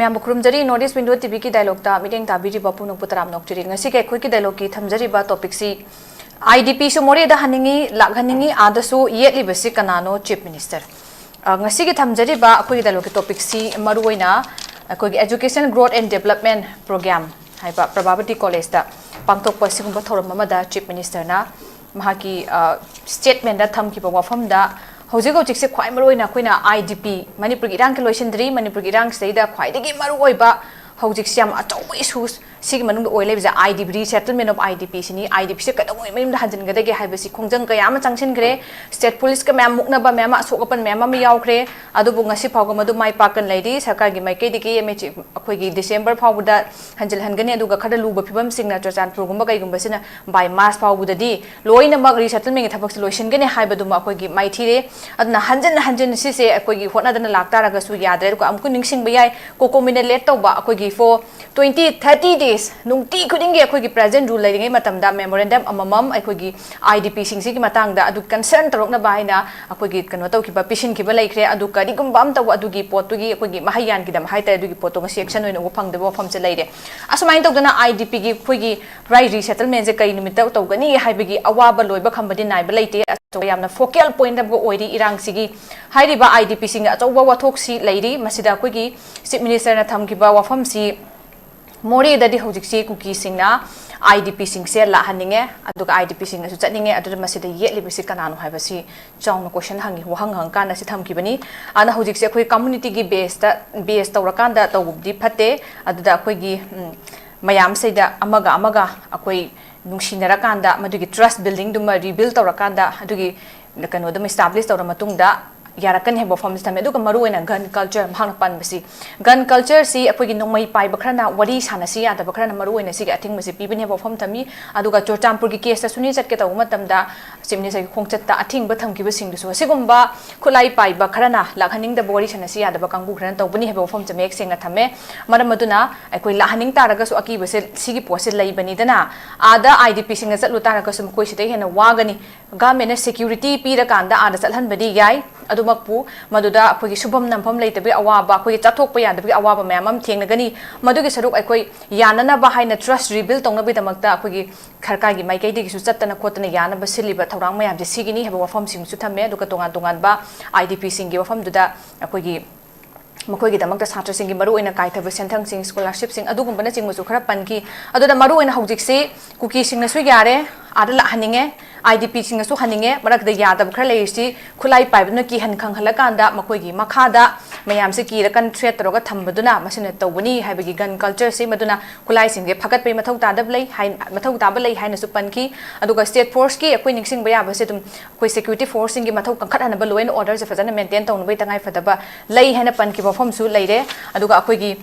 Ma'am खुरुमजरी North East Window TV की dialogue ता मीटिंग ताबीरिबा पुनुक पुतराम नोक्चरी ngasi ke khoi ki dialogue ki thamjariba topic si IDP su Moreh Da Haninge Lakhaninge Adasu Yetlibasi Kanano Chief Minister ngasi ki thamjariba khoi ki dialogue ki topic si maruoina khoi ki education growth and development program haiba Prabhavati College da pangtok pasigumba thoram amada Chief Minister na mahaki statement da thamkiba wafam da Hojik hojik se khwai maruoina khoina IDP Manipur ki rang ke loisindri Manipur ki rang seida khwai degi maruoiba hojik siam achau issues sigi manung oi lebja IDP resettlement of IDP sini IDP se kadoi mayum da hanjin ga dege haibasi khongjang ka yama changsin gre state police ka mem mukna ba mem asokapan mem am yaukre adu bu ngasi phawga madu mai pakan leidi sarkar gi mai ke digi mh akhoi gi December phawda hanjil hangani adu ga khada luba phibam singna chachan program ga gumba sina by mass phawda di loina mak resettlement gi thabak solution gane haibadu ma akhoi gi mai thire adna hanjin si se akhoi gi hotna dana lakta raga su yadre ko amku ningsing ba yai ko komine let tawba akhoi gi for 20-30 days nungti khudingi akhoi gi present rule lai ngai matamda memorandum amamam akhoi gi IDP singsi gi matangda adu concern tarokna baina akhoi gi kano taw ki ba pisin ki ba laikre adu kari gum bam taw adu gi pot gi akhoi gi mahayan gi dam haita adu gi pot nga section oina go phangde bo pham che laire asmain tawdana IDP gi khoi gi right resettlement je kai numit taw gani haibagi awaba loiba khambadi nai ba laite yamna focal point ab go oiri irang sigi hairiba IDP singa achauba wathok si lairi masida khoi gi chief minister na tham ki ba wafam si Moreh da di hojik si kuki singna IDP sing se Lakhaninge aduga IDP sing su chatninge adu masida Yetlibasi Kanano haibasi chawna question hangi hang kana si thamki bani ana hojik se khoi community gi base tawrakanda tawbdi phate aduda khoi gi mayam seida amaga akhoi nungsinara madugi trust building duma rebuild tawrakanda adugi kano dum establish tawra matungda yarakan hebo form system edu maruena gun culture mahang pan basi gun culture si akoi gi nomai pai bakrana wari sana si ada bakrana maruena si ga ating masi pibine bo form tami aduga chochampur gi case suni chat ke taw matamda simni sai khongchat ta ating ba thamki ba sing du sigumba khulai pai bakrana Lakhaning da bori sana si ada ba kangbu khran taw bani hebo form chame senga thame maram maduna akoi Lakhaning taraga su aki base sigi pose lai bani dana ada IDP singa chatlu taraga su koi sidai hena wagani government security pira kanda ada chalhan badi yai adumakpu maduda akhoi subam nampham leitabi awaba akhoi chathok pa yadabi awaba mayamam thengnagani madugi saruk akhoi yanana ba haina trust rebuild tongna bi damakta akhoi kharka gi maikai digi su chattana khotana yana ba siliba thorang mayam je sigini heba wafam sing su thamme duka tongan ba IDP singi wafam duda akhoi gi makhoi gi damakta satra singi maru oina kaithaba senthang sing scholarship sing adugumba na sing musu khara panki aduda maru oina hojik se kuki sing na su yare ada Lakhaninge IDP singa su haninge marak da yadab khara leisi khulai paibna ki han khang halakanda makhoi gi makhada mayam se ki rakan threat roga thambaduna masina tawbani haibagi gun culture se maduna khulai singge phagat pe mathau tadab lei hai mathau tab lei haina su panki aduga state force ki akoi ningsing baya ba se tum koi security force singi mathau kangkhat hana ba law and order se fajana maintain tawnu bai tangai fadaba lei haina panki bofam su leire aduga akoi gi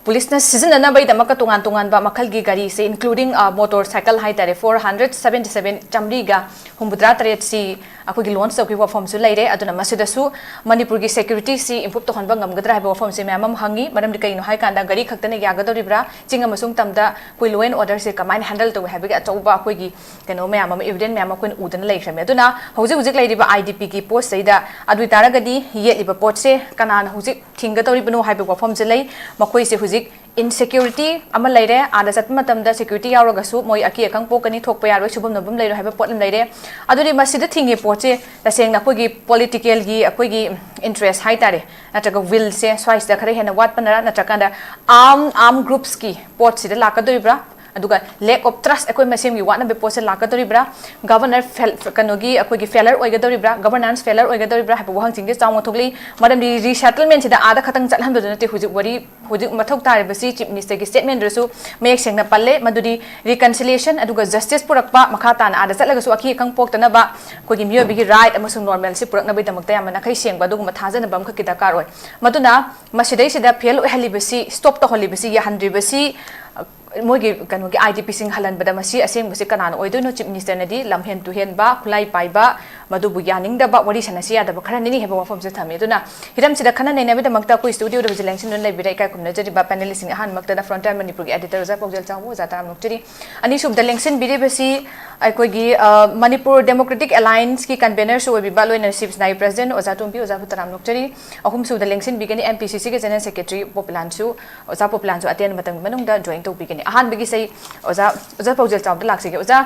Police na season na bai damaka tungan ba makal gi gari se including motorcycle hai tare 477 chamri ga humbudra taret si akoi gi launch sauki form su laire aduna masida su Manipur gi security si improve to hanba ngamgadra hai form se mamam hangi maram dikai no hai kanda gari khaktane yagadoribra chinga masung tamda koi law and order se kamine handle to have ga chauba akoi gi keno mamam evidence mamam koin udana leikhame aduna hojik lairiba IDP gi post seida adui taragadi yetliba pot se kanana hojik thinga toribno hai form se lei makoi se insecurity ama leire ada sat matamda security yaroga su moi aki akang pokani thokpa yaroi subam nobam leiro haiba potlam leire aduri masida thingi poche taseng na kogi political gi akoi gi interest hai tare nataga will se swice da khare hena wat panara natakanda arm groups ki pot sida lakadoribra aduga lack of trust akoi masem gi wana be pose lakadoribra governor kanogi akoi gi failure oigadoribra governance failure oigadoribra haiba wahang chingge chawng thokli madam di resettlement sida ada khatang chalhan beduna te hujik wari hujik mathok tare basi chief minister gi statement resu mek sengna palle madudi reconciliation aduga justice purakpa makha tan ada chatlaga su akhi kang poktana ba koi gi miyo bigi right amasung normal si purakna bai damakta yamana khai sengba aduga mathajana bam kha kita karoi maduna masidai sida fail ohali basi stop to holi basi ya 100 basi mogi kanu gi IDP sing halan bada masi aseng basi kanano oidono chief minister nadi lamhen tu hen ba khulai pai ba madubu yaningdaba wari sanasi yadaba khara nini heba wafam se thami aduna hiram sida khana nei nabi damakta ko studio de vigilance nun lai birai kai kumna jari ba panelist sing han makta da frontal manipur gi editor za PAOJEL CHAOBA za taram nokchiri ani sub da lengsin bire besi ai koi gi manipur democratic alliance ki convener so bi ba loina chief nai president oza tombi oza taram nokchiri ahum sub da lengsin bigani MPCC ke general secretary POPILAL su oza POPILAL su aten matang manung da join to bigani han bigi sei oza PAOJEL CHAOBA da laksi ge oza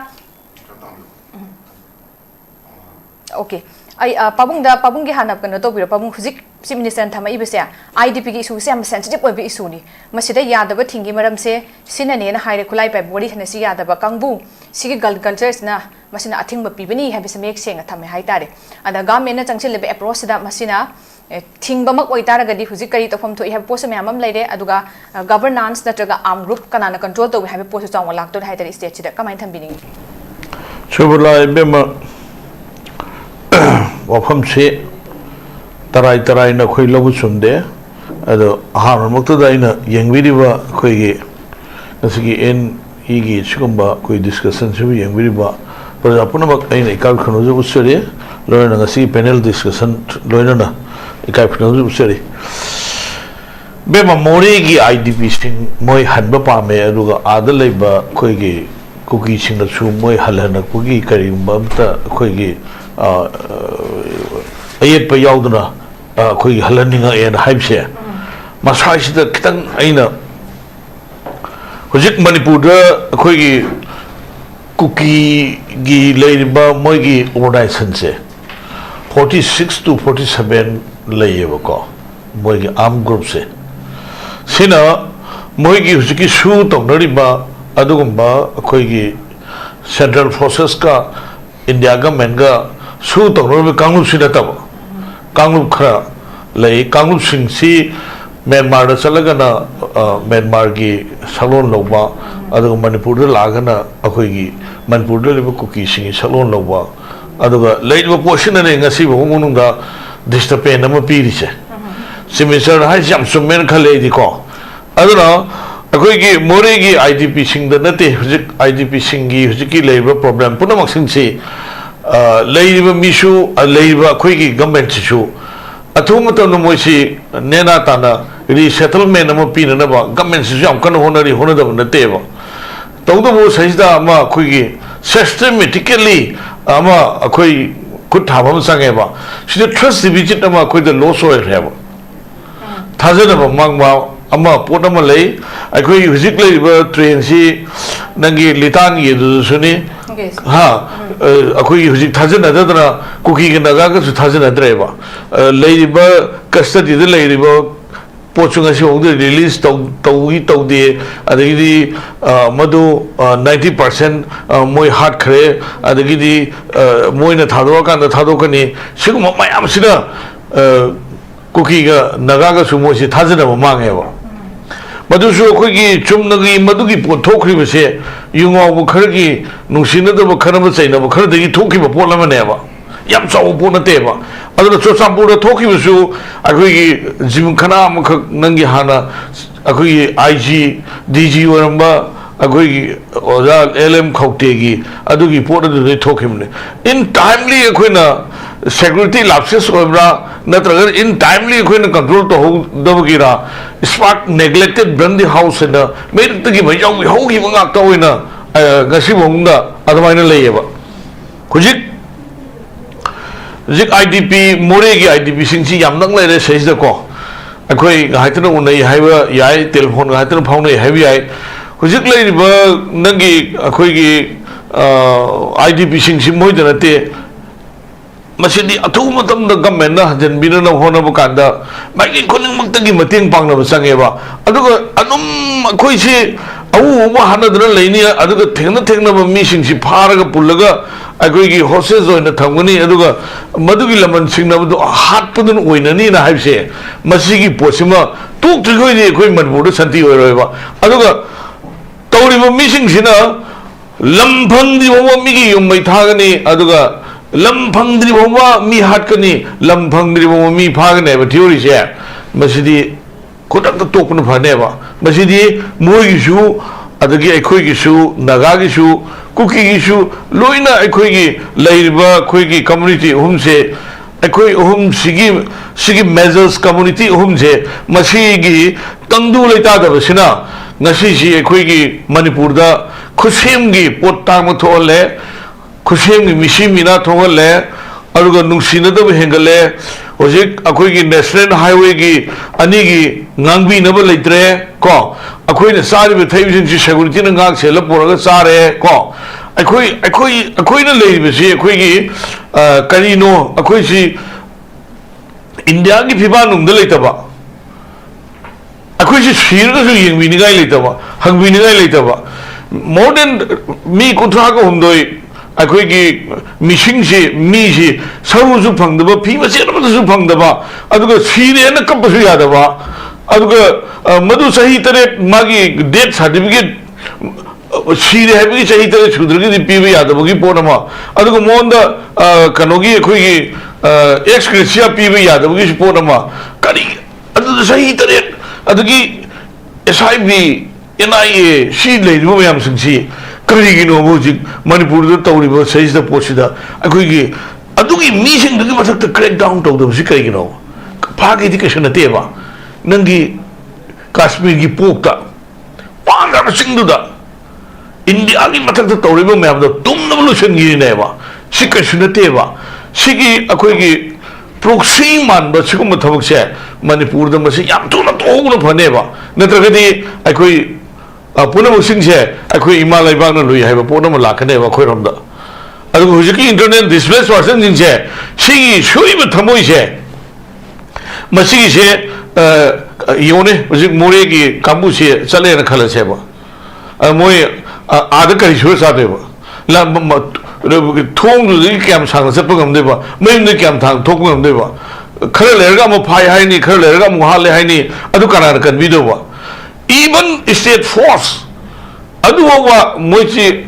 okay ai pabung gi hanap kan to biro pabung huzik chief minister thama ibese IDP gi issue se am sensitive oi issue ni masida yadaba thingi maram se sina ne na haire khulai pai body thana si yadaba kangbu sigi cultures na masina athing ba pibani habi se mek senga thame hai tare ada government na changchil lebe approach da masina thing ba mak oi tara gadi huzik kari to phom to have post me amam leire aduga governance natraga arm group kanana control to have post chawng lak to hai tare state sida kamai thambini SURBALA bema wafam se tarai na khoi lobu sumde ado har mukta da ina yengwiri ba khoi gi nasigi en igi chumba khoi discussion su yengwiri ba par apuna mak aina ikal khano ju usere loina ngasi panel discussion loina na ikai khano ju usere be ma Moreh gi IDP sing moi hanba pa me aduga adalai ba khoi gi kuki sing na chu moi halana kuki karim bamta khoi gi ayet pa yauduna khoi halaninga en haibse masai sida kitang aina hojik manipur da khoi gi kuki gi leiba moi gi organization se 46 to 47 leiba ko moi gi arm group se sina moi gi hojiki su tongnari ba adugumba khoi gi central forces ka India government ga su tongnari kanglup sina tab kanglup khara lei kanglup sing si Myanmar da chalaga na Myanmar gi salon loba aduga Manipur da lagana akhoi gi Manipur da leba kuki sing salon loba aduga leiba portion ne ngasi bo ngunung da disturb na ma piri se semester hai jam sumen khale di ko aduna akhoi gi Moreh gi IDP sing da nate hujik IDP sing gi hujiki leiba problem punamak sing si leiba misu leiba akhoi gi government su athumata no moisi nena tana resettlement ama pina na ba government su jam kan honari honada na teba tawdo bo sajda ama akhoi gi systematically ama akhoi kut thabam sange ba sida trust division ama akhoi da loss oi reba thajana ba mangba ama potama lei akhoi hujik lei ba train si nangi litan ye du suni ha akhoi hujik thajana da kuki ga naga ga su thajana dreba lei ba custody de lei ba pochunga si ong de release to de adagi madu 90% moi hard khare adagi di moi na thado kan da thado kani sigma mayam sida kuki ga naga ga su moi si thajana ma mange ba madu su khoi gi chumnagi madu gi po thokri ba se yungaw bu khar gi nungsina da ba khar ba chaina ba khar da gi thokri ba po lama ne ba yam chaw po na te ba aduna cho sampu da thokri ba su akhoi gi jim khana am nangi hana akhoi gi IG DG waramba akhoi gi oza LM khokte gi adu gi po da de thokri ne in timely akhoi na security lapses oibra natraga in timely akhoi na control to ho dabgira spark neglected brand the house na mer tagi mai yaw ho gi ngak ta oina ngasi bongda adamaina leiba hujik zik IDP Moreh gi IDP singsi yam nang leire seis da ko akhoi haitna unai haiba yai telephone haitna phone haibi yai hujik leiba nangi akhoi gi IDP singsi moidana te masidi athu matam da government na hajan bina na hona ba kanda mai gi koning maktagi mateng pangna ba sange ba aduga anum akhoi si au ma hanadna leini aduga thengna ba mi singsi pharaga pullaga akhoi gi hostage joina thamgani aduga madugi laman singna bu hat pudun oinani na haibse masigi posima tuk trigoi ni akhoi manipur da santi oiroi ba aduga tawri ba mi singsina lamphang di ba mi gi yum mai thagani aduga lamphangdri boma mi hatkani lamphangdri boma mi phagane ba theory se masidi kodak to topna phane ba masidi moi gi su adagi akhoi gi su naga gi su Kuki गिशु लोइना अखोइगी लैरिबा अखोइगी community हुमसे अखोइ हुम सिगी majors community हुमसे मसीगी तंगदु लेतादबसिना ngasi अखोइगी मणिपुरदा खुसेमगी पोट तांग थोले खुसेमगी मिसी मिना थोले अरुगा नुंसिनदब हेंगले होजिक अखोइगी नेशनल हाईवे की अनिगी ngang नब लेत्रे को अखोइने सारिबे थैबिसिंगसि सेक्युरिटी न ngang सेल पोरगा सारे को अखोइने लेबिसि अखोइगी करिनो अखोइसि इंडिया की फिबा नुंगद लेतबा अखोइसि सिरगसु येंबिनिगाय लेतबा हंगबिनिगाय लेतबा मोर देन मी कुथ्रा को हमदोय अखोइगी मिसिंगसि मीसि सरुसु फंगदबा फीमसेनबसु फंगदबा अदुगा सिरेन कपसु यादबा अदुगा मधु सही तरह मागी डेथ सर्टिफिकेट सिरे हैबगी सही तरह सुद्रगी पीबे यादबगी पोनमा अदुगा मोंदा कनोगी अखोइगी एक्स ग्रेसिया पीबे यादबगी पोनमा करी अदु सही तरह अदुगी एसआईबी एनआईए सी लेरिबो मयाम सिंगसि करिगिनो होजिक मणिपुर तौरिबो सहिदा पोसिदा अखोइगी अदुगी मीसिंगदगी मथक्ता क्रैक डाउन तौदबसि करिगिनो फागिदि कैसे नतेबा नंगी काश्मीर की पोकता पांगरा सिंगदुदा इंडिया की मथक्ता तौरिबो मयामदो तुमनब लुसनगिनेबा सि कैसे नतेबा सिगी अखोइगी प्रोक्सी मानबा सिगुम थबकसे मणिपुर द मसि याम तुना तोगुन फनेबा नत्रगदि अखोइ पुनम सिंगसे अखोइ इमा लैबागन लुइ हाइबा पोनम लाखनेबा खोइरमदा अदु हुजिकी इंटरनेट डिस्प्लेस पर्सन सिंगसे सिगी सुइब थमोइसे मसिगिसे योने हुजिक मोरे की कांबुसे चलेन खलसेबा मोय आद करि सुर सादेबा ला थोंदुदि क्याम सांग चपगमदेबा मैमदि क्याम थांग थोकगमदेबा खर लेरगा मो फाइ हाइनी खर लेरगा मो हाले हाइनी अदु कनार कनबिदोबा even state force aduwa moichi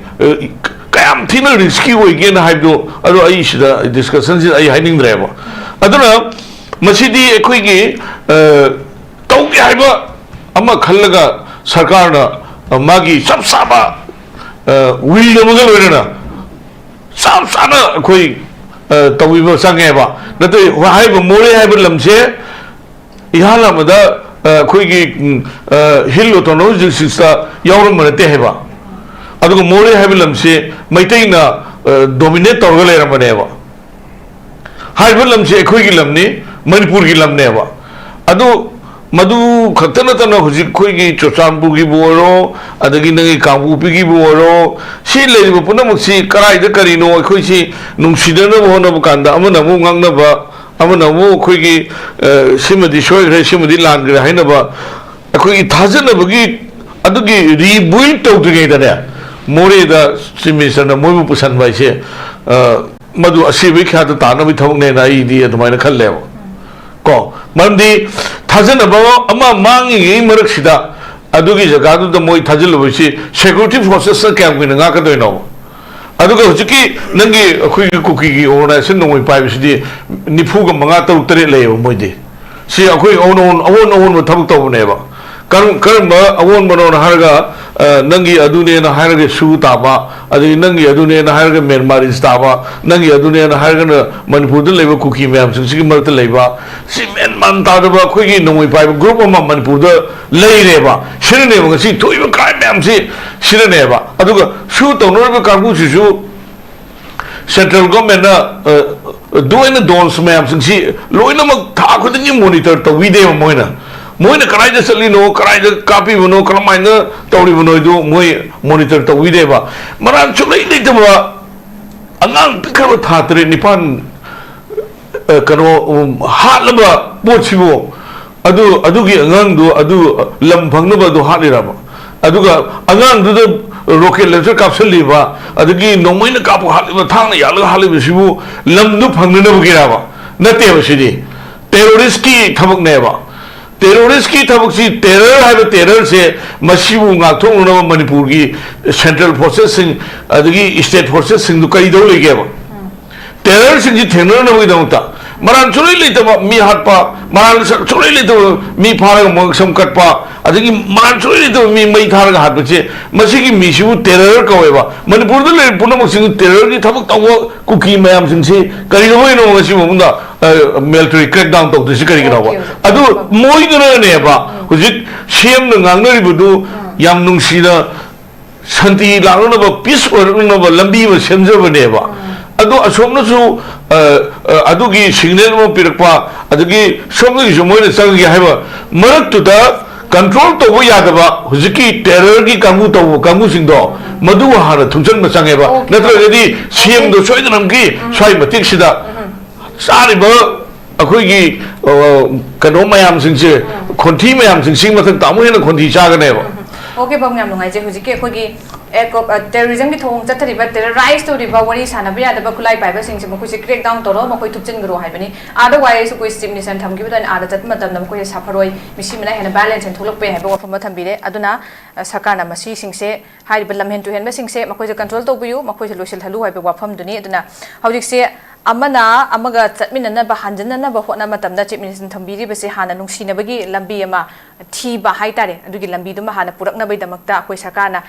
kayam thina risky oigen haibdo adu ai sida discussion ai haining dreba aduna masidi ekoi gi tauge haiba ama khallaga sarkar na magi sab saba will namuga loirana sab sana ekoi tawiba sangeba natai haiba more haiba lamse ihalamada अखोइगी hill autonomous यावरम नते हेबा अदुग मोरे HYBE लमसे मैतैना dominate तौरग लेरमनेबा HYBE लमसे अखोइगी लमने Manipur की लमनेबा अदु मधु खतनतन हुजिक खोइगी चोचानपुर की बोरो अदगी नंगी कांगुपी की बोरो सि लेरिबो पुनमक्सि कराइद करिनो अखोइसि नुंसिदन होनब कांदा अमनमु ngangnaba अमनमु खोइगी सिमदि सोइग्रे सिमदि लानग्रे हाइनबा अखोइगी थाजनबगी अदुगी rebuild तौद्रिगैदने मोरे दा सिमिसरना मोइबु पुसनबाइसे मधु असिबि ख्यात तानबि थबकने नाइदि अदुमाइना खल्लेबा को मरमदि थाजनबा अमा मांगी मरकसिदा अदुगी जगादुदा मोइ थाजलबसि सिक्युरिटी फोर्सेस क्याम किना गाकदोइनो अदुगा हुजिकी नंगी अखोइगी कुकीगी ऑर्गनाइजेशन नोंगै पाइबसिदि निफुगा मंगा तरुक तरे लेयो मोइदि सि अखोइ अवोन थबक तौबनेबा करम अवोन बनो हारगा नंगी अदुने न हारगे सु ताबा अदि नंगी अदुने न हारगे म्यांमारीज ताबा नंगी अदुने न हारगे मणिपुर द लेबा कुकी मैम सिंगी मरत लेबा सि म्यांमान तादबा अखोइगी नोंगै पाइब ग्रुप अमा मणिपुर द लेरेबा सिरनेबा ngasi थोइबा क्राइम मैम सि सिरनेबा अदुगा सु तौनोरबा कांगु सिसु सेंट्रल गवर्नमेंट ना दोइना डोन्स मैम सिंगी लोइनमक था खुदिंगी मॉनिटर तविदेबा मोइना कराइदा चलिनो कराइदा कापिबनो करमाइना तौरिबनो इदु मोइ मॉनिटर तविदेबा मरान चुलै लेतबा अंगांग पिखरबा थातरे निपान कनो हालबा पोचिबो अदुगी अंगांगदो अदु लम फंगनबा दो हालिराबा अदुगा अंगांगदो रॉकेट लंचर कापसलिबा अदुगी नोंमैना कापो हालिबा थांना यालगा हालिबसिबु लमदु फंगनबगिराबा नतेबसिदि टेररिस्ट की थबकनेबा टेररिस्ट की थबक से टेरर है टेरर से मसीबू गाथोंगनो मणिपुर की सेंट्रल फोर्सेस सिंग अदगी स्टेट फोर्सेस सिंग दु कई दो लेगेबा terror Singh ji थेनर नबगी दंता maran chulai leitaba mi hatpa maran chulai leitaba mi pharaga mo sam katpa adagi maran chulai leitaba mi mai tharaga hatpa che masigi mi su terror kaweba manipur da le puna masing terror ki thabak tawa kuki mayam sing se kari no no ngasi munda military crackdown tok disi kari gina ba adu moi gina ne ba hujik cm na ngangnari budu yam nungsi na santi langna ba peace or na ba lambi ba semja ba ne ba adu asomna su adu gi signal mo pirakpa adu gi somna gi moi na sang gi haiba marak tu da control to bo ya da ba hujiki terror gi kamu to kamu sing do madu ha ra thungchan ma sang ba natra jadi cm do soi nam gi soi matik sida sari ba akhui gi kano mayam sing se khonthi mayam sing mathang tamu hena khonthi cha ga ne ba okay bam ngam ngai je hujiki khoi gi terrorism ki thong chathari ba terrorize to riba wari sana ba da ba kulai pai ba sing se mo khoi crack down to ro mo khoi thupchin gro hai bani otherwise koi chief minister tham gi ba ada chat matam nam koi safaroi misi mena hena balance and tholok pe hai ba wafam tham bire aduna sarkar na masi sing se hai ba lam hen to hen ba sing se mo khoi control to bu yu mo khoi losil thalu hai ba wafam duni aduna haudik se amana amaga chatmina na ba hanjana na ba hona matam da chief minister thambiri ba se hana nungsi na bagi lambi ama thi ba hai tare adugi lambi duma hana purak na bai damakta koi sarkar na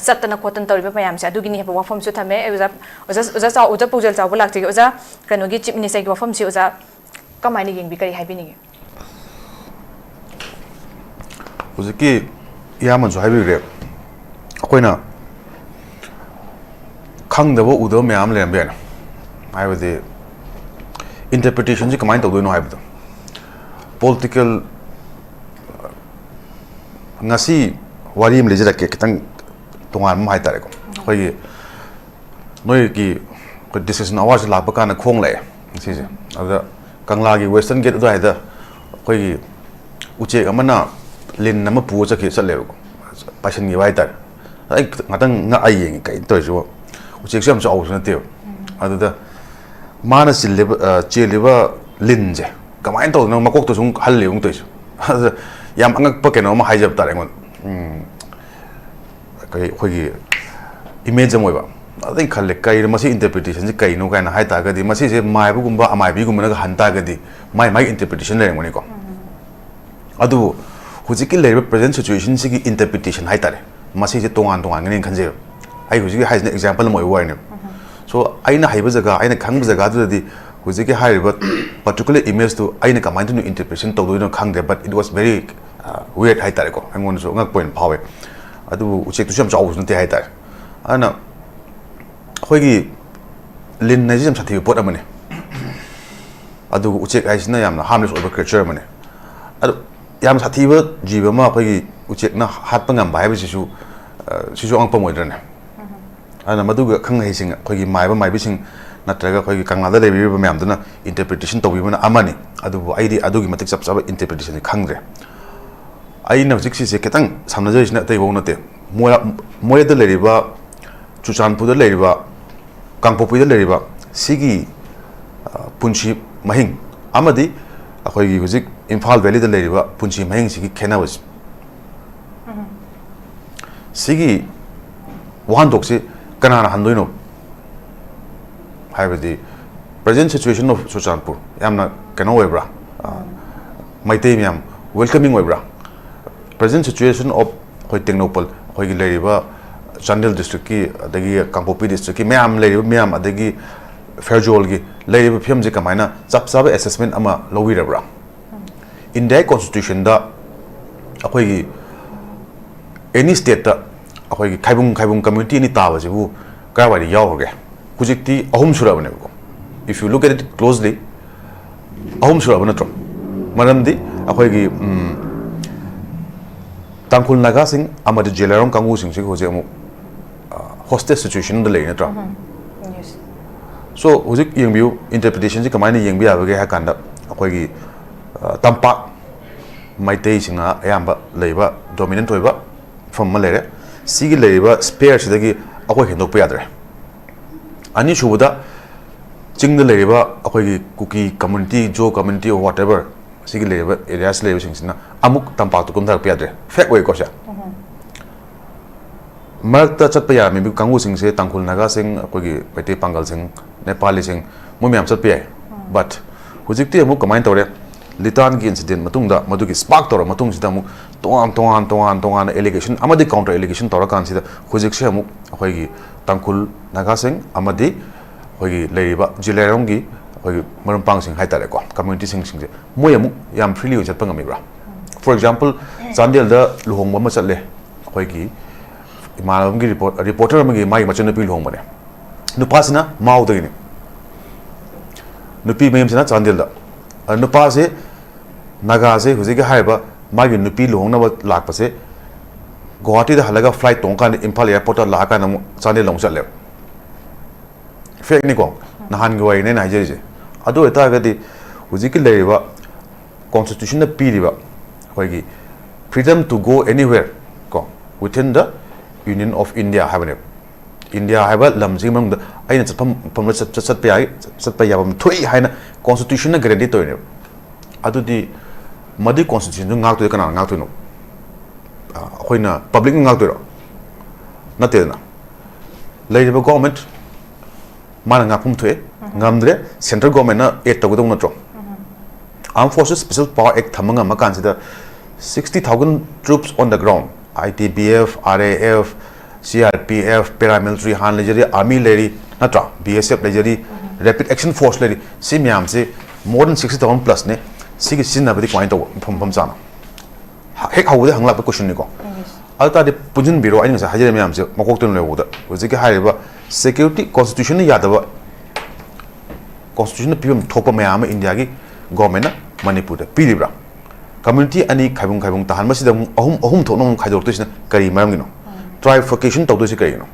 satana kotan tori ba mayam se adugi ni ba wafam su thame oza POPILAL chaw bulak ti oza kano gi chief minister gi wafam si oza kamai ni yeng bi kari hai bi ni huziki yaman so hai bi re akoina khangdabo udo mayam le be na hai de interpretation ji kamai to do no hai bu political ngasi wari am lejira ke kitang tongan mai tare ko khoi noi ki ko decision awas la ba kana khong le si je ada kangla gi western gate do hai da khoi uche amana lin nama pu cha ke chale ko passion gi wai tar ai ngatang nga ai yeng kai to jo uche sam so aus na te ada da mana che liba lin je kamai to no makok to sung hal leung to yam angak pa keno ma haijab tare ngon kai khoi image moi ba adai khalle kai masi interpretation ji kai no kai na hai ta ga di masi je mai bu gumba amai bi gumna ga hanta ga di mai interpretation le ngoni ko adu hujiki le present situation sigi interpretation hai tare masi je tongan ngani khanje ai hujiki hai example moi wa ne so aina haiba jaga aina khang jaga du di hujiki hai particular image to aina kamai to interpretation to do no khang de but it was very weird hai tare ko angon so ngak point phawe adu uche tu sam chaw sun te hai tare ana khoi gi lin na jam sathi pot amane adu uche ai sina yam na harmless over creature amane adu yam sathi ba jiba ma khoi gi uche na hat pangam bai ba sisu ang pamoi dran ana madu ga khang hai sing khoi gi mai ba sing natraga khoi gi kangna da le bi ba myam duna interpretation to bi na amani adu ai di adu gi matik chap chap interpretation khangre ai na jik si se ketang samna jai sina tai bo na te moya da le ri ba chuchanpu da le ri ba kangpopi da le ri ba sigi punchi mahing amadi akhoi gi hujik imphal valley da le ri ba punchi mahing sigi khena was sigi wan dok se kana na handoi no haibadi present situation of chuchanpur yamna kano webra maitei myam welcoming webra present situation of khoi tengnopal khoi gi le ri ba Chandel district ki adagi Kangpopi district ki myam le myam adagi Fairjol gi le phim je kamaina chap chap assessment ama lowi rabra India constitution da akoi gi any state da akoi gi khaibung community ni ta ba jibu ka wari yaw ge hujikti ahum sura bane ko if you look at it closely ahum sura bane tro maramdi akoi gi tangkhul naga sing amadi jelarong kangu sing se hoje amu hostage situation da leina tra yes so hojik yengbiu interpretation ji kamai ni yengbi abage ha kanda akoi gi tampak maitei singa ayamba leiba dominant oiba from malere sigi leiba spare sidagi akoi hendok pa yadre ani shubuda chingda leiba akoi gi kuki community jo community or whatever sigi leiba areas leiba singsina amuk tampak to kumthar pa yadre fact way ko sha Marta chat pa ya mi kangu sing se tangkhul naga sing akoi gi pete pangal sing nepali sing mo myam chat pa but ꯍꯧꯖꯤꯛꯇꯤ ꯑꯃꯨꯛ ꯀꯃꯥꯏꯅ ꯇꯧꯔꯦ ꯂꯤꯇꯥꯟꯒꯤ incident ꯃꯇꯨꯡꯗ ꯃꯗꯨꯒꯤ spark ꯇꯧꯔ ꯃꯇꯨꯡꯁꯤꯗ ꯑꯃꯨꯛ ꯇꯣꯉꯥꯟꯅ ꯑꯦꯂꯤꯒꯦꯁꯟ ꯑꯃꯗꯤ ꯀꯥꯎꯟꯇꯔ ꯑꯦꯂꯤꯒꯦꯁꯟ ꯇꯧꯔꯀꯥꯟꯁꯤꯗ ꯍꯧꯖꯤꯛꯁꯦ ꯑꯃꯨꯛ ꯑꯩꯈꯣꯏꯒꯤ ꯇꯥꯡꯈꯨꯜ ꯅꯥꯒꯥꯁꯤꯡ ꯑꯃꯗꯤ ꯑꯩꯈꯣꯏꯒꯤ ꯂꯩꯔꯤꯕ ꯖꯤꯂꯥꯏꯔꯣꯝꯒꯤ ꯑꯩꯈꯣꯏꯒꯤ ꯃꯔꯨꯝꯄꯥꯡꯁꯤꯡ ꯍꯥꯏꯇꯥꯔꯦꯀꯣ ꯀꯝꯃ꯭ꯌꯨꯅꯤꯇꯤꯁꯤꯡꯁꯦ ꯃꯣꯏ ꯑꯃꯨꯛ ꯌꯥꯝ ꯐ꯭ꯔꯤꯂꯤ ꯑꯣꯏꯅ ꯆꯠꯄ ꯉꯝꯃꯤꯕ꯭ꯔꯥ ꯐꯣꯔ ꯑꯦꯛꯖꯥꯝꯄꯜ ꯆꯥꯟꯗꯦꯜꯗ ꯂꯨꯍꯣꯡꯕ ꯑꯃ ꯆꯠꯂꯦ ꯑꯩꯈꯣꯏꯒꯤ ꯏꯃꯥꯟꯅꯕꯒꯤ ꯔꯤꯄꯣꯔꯇꯔ ꯑꯃꯒꯤ ꯃꯥꯒꯤ ꯃꯆꯟꯅꯨꯄꯤ ꯂꯨꯍꯣꯡꯕꯅꯦ ꯅꯨꯄꯥꯁꯤꯅ ꯃꯥꯎꯗꯒꯤꯅꯤ ꯅꯨꯄꯤ ꯃꯌꯨꯝꯁꯤꯅ ꯆꯥꯟꯗꯦꯜꯗ ꯅꯨꯄꯥꯁꯦ ꯅꯥꯒꯥꯁꯦ ꯍꯧꯖꯤꯛꯀꯤ ꯍꯥꯏꯔꯤꯕ ꯃꯥꯒꯤ ꯅꯨꯄꯤ ꯂꯨꯍꯣꯡꯅꯕ ꯂꯥꯛꯄꯁꯦ ꯒꯨꯋꯥꯍꯥꯇꯤꯗ ꯍꯜꯂꯒ ꯐ꯭ꯂꯥꯏꯠ ꯇꯣꯡꯀꯥꯟꯗ ꯏꯝꯐꯥꯜ ꯑꯦꯌꯔꯄꯣꯔꯠꯇ ꯂꯥꯛꯑꯀꯥꯟꯗ ꯑꯃꯨꯛ ꯆꯥꯟꯗꯦꯜ ꯑꯃꯨꯛ ꯆꯠꯂꯦꯕ ꯐꯦꯛꯅꯤꯀꯣ ꯅꯍꯥꯟꯒꯤ ꯋꯥꯔꯤꯅꯦ ꯑꯩꯅ ꯍꯥꯏꯖꯔꯤꯁꯦ ꯑꯗꯨ ꯑꯣꯏꯇꯥꯔꯒꯗꯤ ꯍꯧꯖꯤꯛꯀꯤ ꯂꯩꯔꯤꯕ ꯀꯣꯟꯁꯇꯤꯇ꯭ꯌꯨꯁꯟꯅ ꯄꯤꯔꯤꯕ ꯑꯩꯈꯣꯏꯒꯤ freedom to go anywhere ko within the Union of India haibane India haiba lamji manungda aina chatpa yabam thui haina constitution na guarantee toine adudi madi constitution ngak to kana ngak to no khoina public ngak to nate na leiba government mana ngapum thue ngamdre central government na et to godong natro Armed Forces Special Power Act thamanga makan sida 60,000 troops on the ground ITBF RAF CRPF paramilitary han lejari army leri natra BSF lejari rapid action force leri si myam se more than 60,000 plus ne sigi sinna badi point to phom chana hek hawde hangla ba question ni ko alta de pujin biro ai ngasa hajere myam se makok tun lewoda hojiki haiba security constitution yadaba constitution pim thopa myam India gi government na Manipur da pilibra community ani khaibung tahan masida ahum thonong khaidok to sina kari maram gino trifurcation to si kari no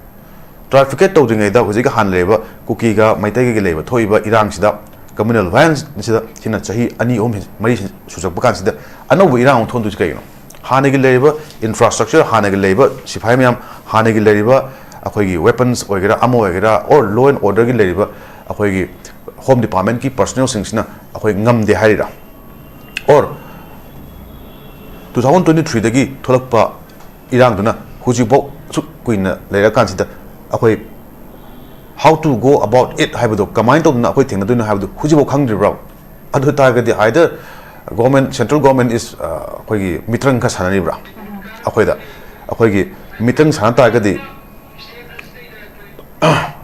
trifurcate to dingai da hojika han leba kuki ga maitai ga leba thoiba irang sida communal violence sida hina chahi ani om mari sujak bakan sida anobu irang thon du si kari no hanagi leba infrastructure hanagi leba siphai myam hanagi leba akhoi gi weapons oigera amo oigera or law and order gi leba akhoi gi home department ki personnel singsina akhoi ngam de harira or 2023 dagi tholakpa irang duna hujibok kuina leira kansida akhoi how to go about it haibado kamain to na akhoi thengna duna haibado hujibok khangdribra adu targadi either government central government is akhoi gi mitrang ka sanaribra akhoi da akhoi gi mitrang sana targadi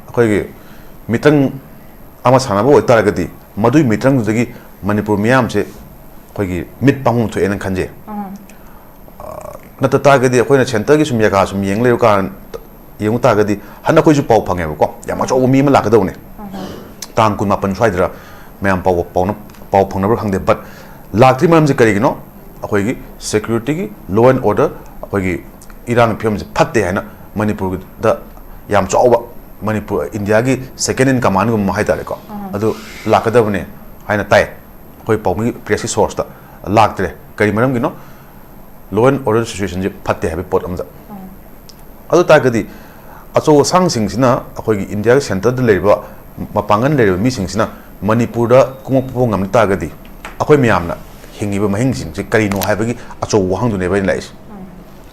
akhoi gi mitrang ama sanabo targadi madui mitrang dagi Manipur miyam se akhoi gi mit pamum to enan khanje nata targadi akhoi na center gi sum yaga sum yeng leu kan yeng targadi hana khoi ju pau phange ko yama cho mi ma lakadau ne tang kun ma pan swaidra mayam pau phangna bra khangde but lakri mam ji kari gi no akhoi gi security gi law and order akhoi gi irang phiam ji phatte haina Manipur da yam chauba Manipur India gi second in command gum hai tare ko adu lakadau ne haina tai akhoi pau mi press source da laktre kari maram gi no law and order situation ji phatte habi pot amja adu targadi acho sang sing sina akhoi gi India gi center da leiba mapangan leiba mi sing sina Manipur da kumok po ngam targadi akhoi miyamna hingiba mahing sing ji kari no haibagi acho wahang du ne bai lais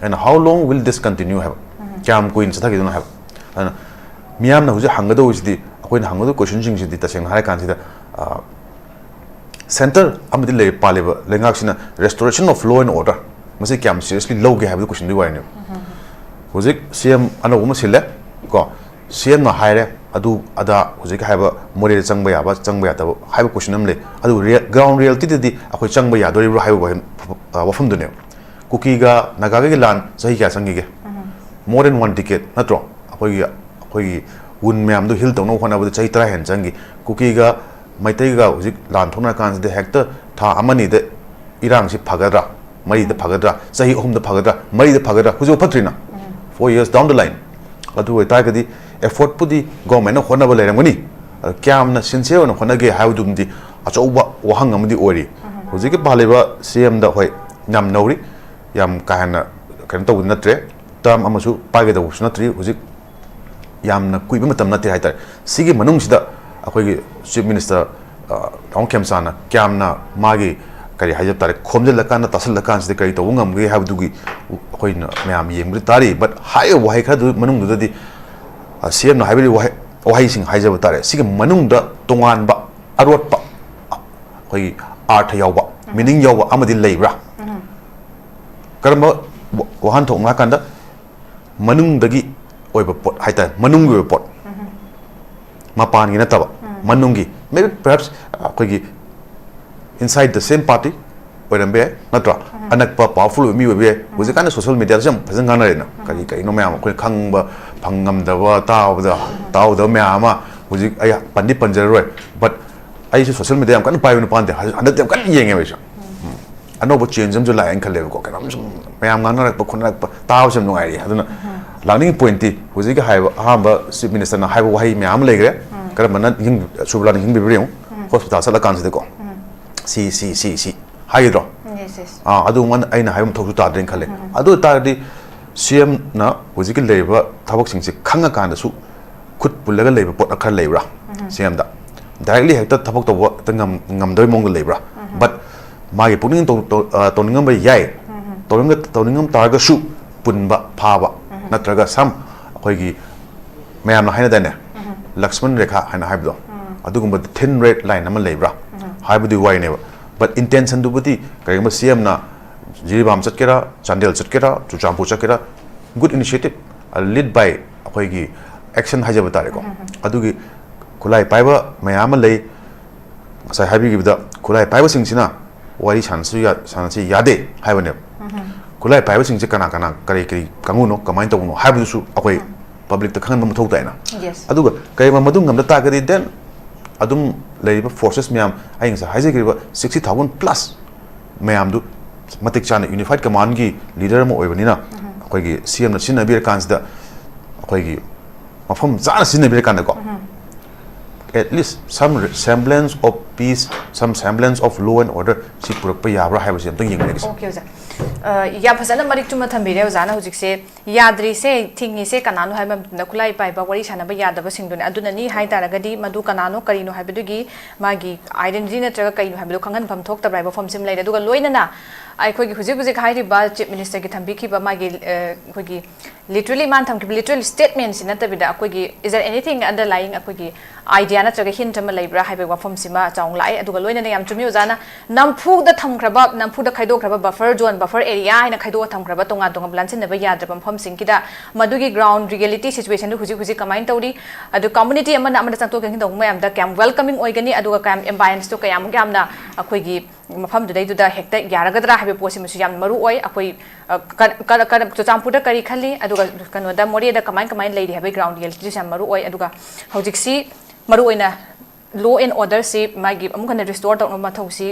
and how long will this continue have kyam kuin sa thagi dun have ana miyamna huja hangado is di akhoi na hangado question sing ji ta seng hai kan sida center amadi le paleba lengak sina restoration of law and order masi kyam seriously low ge have the question di wai ne hojik CM ano uma sile ko CM na haire adu ada hojik haiba Moreh changba ya ta haiba question am le adu ground reality di akhoi changba ya dori bro haiba wafum du ne kuki ga naga ge lan sahi kya sangi ge more than one decade natro akhoi un myam du hil tawno khona bu chai tra hen changi kuki ga maitai ga hojik lan thona kan de hector tha amani de irang si phagadra mai de phagadra sahi hom de phagadra mai de phagadra hujo phatrina 4 years down the line adu ta ga di effort pudi government na khona ba leramani kyam na sincere na khona ge how dum di achauba wahang amdi ori hojik ke baleba CM da hoi nyam nori yam kahana kan to natre tam amasu page da usnatri hojik yam na kuiba matam nate haitar sigi manung sida akhoi gi chief minister dong kemsana kyam na magi kari hajab tare khomje lakan na tasal lakan sida kari to ngam ge have dugi akhoi na myam yengri tari but hai wahai kha du manung du di CM na haibri wahai sing haijab tare sigi manung da tongan ba arot pa khoi art yawba meaning yawba amadi leibra karamba wahan thok nga kanda manung dagi oiba pot haita manung gi pot mapan gi nataba manung gi maybe perhaps khoi gi inside the same party oirambe natra anakpa powerful mi we was kind of social media jam phajang ngana rena kai no mayam khoi khangba phangam dawa taw da mayama huji aya pandi panjaroi but ai social media kan pai no pande anak kan yenge me anoba change jam jo la an khale ko kanam mayam ngana rak khon rak taw jam no ai aduna lani point ti huji ga hai ha ba chief minister na hai ba hai mayam legre kar mana hing subla hing bi hospital sala kan se ko si hydro adu man aina hayum thoku ta den khale adu ta di cm na hojiki leiba thabak sing se khanga kan da su khut pulaga leiba pot akhar leibra cm da directly hekta thabak to ta ngam doi mong leibra but magi puning to ningam ba yai to ningam ta ga su punba phaba natraga sam khoi gi mayam na haina da ne lakshman rekha haina haibdo adu gumba thin red line am leibra haibudi wai ne but intention do buti kay ma CM na Yetlibam chatkera Chandel chatkera Chuchampu chatkera good initiative lead by akhoi gi action hajaba tare ko adu gi khulai paiba mayam lei sai habi gi da khulai paiba sing sina wari chansu ya sanasi yade haibane khulai paiba sing se kana kari kangu no kamai to no habu su akhoi public ta khan ma thau ta na adu ga kay ma madung ngam da ta ga den adum leiba forces myam aing sa haje gi 60000 plus myam du matik chana unified command gi leader mo oibani na akoi gi CM na sinna bir kan da akoi gi mafam zana sinna bir kan ko at least some semblance of peace some semblance of law and order si purak pa yabra haiba sem tang yeng ne okay ya phasana marik chuma thambire ozana hujik se yadri se thingi se kanano haiba na khulai pai ba wari chana ba yadaba singdune aduna ni hai taragadi madu kanano karino haibadugi magi identity na traga kaino haibalu khangan pham thok tabrai ba phom sim leida duga loina na ai khoi gi hujik hai ri ba chief minister gi thambi ki ba magi khoi gi literally man tham ki literal statement sin tabida khoi gi is there anything underlying khoi gi idea na traga hint ma leibra haiba wa phom sima chaung lai aduga loina na yam chumi ozana nampu da thamkraba nampu da khaido kraba buffer zone buffer area ina khaido thamkraba tonga tonga blansin na ba yadra phom sing kida madugi ground reality situation du huji comment tawri adu community amana amana changto king dong mayam da kam welcoming oigani aduga kam ambience to kayam gamna akhoi gi mafam du dai du da hekta yaragadra habi posi musu yam maru oi akhoi ka champuda kari khali aduga kano da Moreh da kamai leidi habi ground reality sam maru oi aduga hojik si maru oina law and order si magi amukana restore tok no mathau si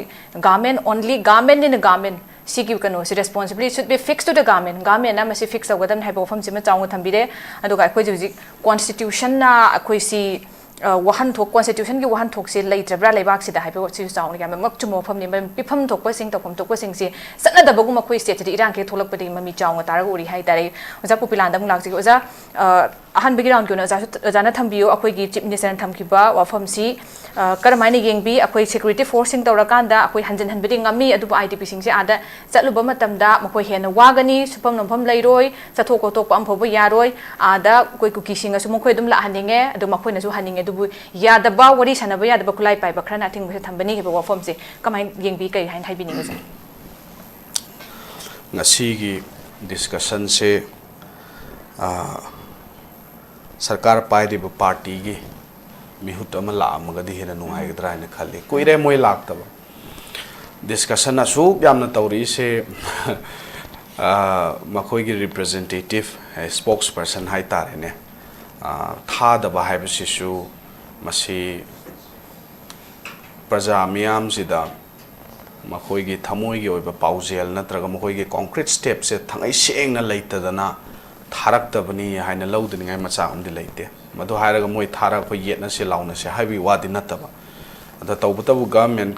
government only government in a government sigi kano si responsibility should be fixed to the government na masi fix agodam hai bofam sima chaung thambire aduga khoi ji constitution na khoi si wahan thok constitution gi wahan thok si leitrabra leibak si da hai bo si chaung ga mak chumo pham ni pifam thok pa sing tokom thok pa sing si satna da baguma khoi state di irang ke tholak padi mami chaung ta ra uri hai tare oja POPILAL da mulak ji oja ahan background kyo na jana thambiyo akhoi gi chief minister thamkiba wafam si karamaini yengbi akhoi security forcing tawrakanda akhoi hanjin hanbidi ngami adu IDP sing se ada chatluba matamda makoi hena wagani supam nompham leiroi chathoko tok am phobo yaroi ada koi kuki singa sumong khoi dum la haninge adu makoi na su haninge dubu yadaba wari sanaba yadaba kulai pai bakrana thing bu thambani ke wafam se kamai yengbi kai hain haibini ngase ngasi gi discussion se सरकार पाइरिब party की मिहुत अमा लामगदी हेना नुंगाइगद्रा हैना खाली कोइरे मोय लाक्तब discussion असुक यामना तौरी से मखोय की representative spokes person हाय तारेने थादबा हाइबसिसु मसी प्रजा मियाम सिदा मखोय की थमोय की ओइबा पाउजेल नत्रगा मखोय की कॉन्क्रीट स्टेप से थंगाई सेंगना लेतदना थारक तबनी हाइना लौदनिंगाय मचा अमदि लेते मदो हायरगा मोय थारक फ येतना से लाउना से हाइबी वादि नतबा अदा तौबतबु गवर्नमेंट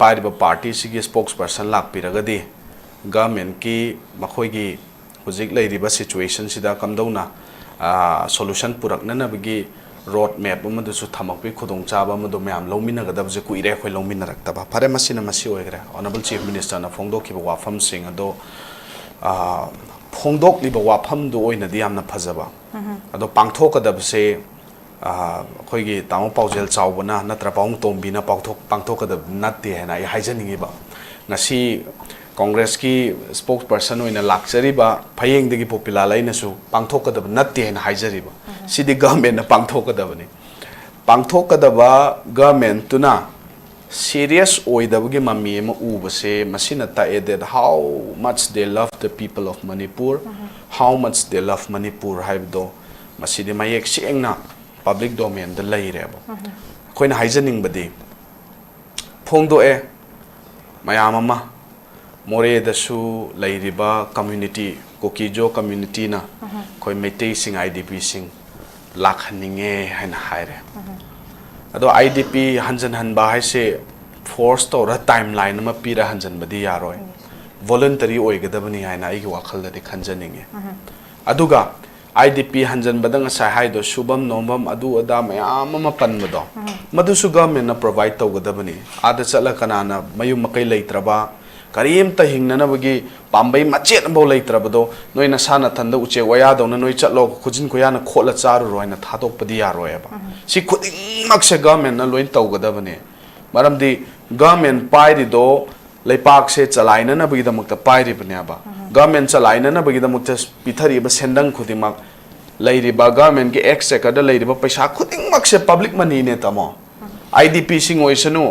पाइरिबा पार्टी सिगी स्पोक्स पर्सन लाकपिरगदि गवर्नमेंट की मखोय की हुजिक लेरिबा सिचुएशन सिदा कमदौना सॉल्यूशन पुरकननबगी रोड मैप अमदसु थमकपि खुदोंग चाबा मदो म्याम लौमिनगदबजे कुइरे खय लौमिनरक्तबा फारे मसिना मसि ओइग्रे ऑनरेबल चीफ मिनिस्टर ना फोंगदोखिबा वाफम सिंग अदो फोंगदोकलिबा वाफम दो ओइनदि यामना फजबा अदो पांगथोकदबसे ꯑꯩꯈꯣꯏꯒꯤ ꯇꯥꯃꯣ ꯄꯥꯎꯖꯦꯜ ꯆꯥꯎꯕꯅ ꯅꯠꯇ꯭ꯔ ꯄꯥꯎꯡ ꯇꯣꯝꯕꯤꯅ ꯄꯥꯡꯊꯣꯛꯀꯗꯕ ꯅꯠꯇꯦ ꯍꯥꯏꯅ ꯑꯩ ꯍꯥꯏꯖꯅꯤꯡꯉꯤꯕ ꯉꯁꯤ ꯀꯣꯡꯒ꯭ꯔꯦꯁꯀꯤ ꯁ꯭ꯄꯣꯛꯁ ꯄꯔꯁꯟ ꯑꯣꯏꯅ ꯂꯥꯛꯆꯔꯤꯕ ꯐꯌꯦꯡꯗꯒꯤ ꯄꯣꯄꯤꯂꯥꯜ ꯑꯩꯅꯁꯨ ꯄꯥꯡꯊꯣꯛꯀꯗꯕ ꯅꯠꯇꯦ ꯍꯥꯏꯅ ꯍꯥꯏꯖꯔꯤꯕ ꯁꯤꯗꯤ ꯒꯚꯔꯟꯃꯦꯟꯠꯅ ꯄꯥꯡꯊꯣꯛꯀꯗꯕꯅꯤ ꯄꯥꯡꯊꯣꯛꯀꯗꯕ ꯒꯚꯔꯟꯃꯦꯟꯠꯇꯨꯅ serious oidabagi mami ama ubase masina tae that how much they love the people of Manipur, how much they love Manipur haibdo masidi mayek siengna public domain da laireba koina haijaning badi phongdo e mayam ama Moreh Da Haninge lairiba community kokijo community na koi metei sing IDP sing Lakhaninge haina haire ado IDP hanjan hanba haise force to ra timeline ma pira hanjan badi yaroi voluntary oigadabani haina aigi wakhal da khanjaninge aduga IDP hanjan badang sa haido shubam nombam adu ada mayam ma panmado madu su government na provide tawgadabani ada chala kanana mayum makai leitraba karim ta hingnana bagi pambai machet bo leitrabado noina sana thanda uche waya dona noi chatlo khujin ko yana khola charu roina thadok padi yaroi ba si khuding makse government na loin tawgadabani maramdi government pairi do leipak se chalaina na bagi damakta pairi banya ba government chalaina na bagi damakta pithari ba sendang khudimak leiri ba government ge exchequer da leiri ba paisa khuding makse public money ne tamo IDP sing oisanu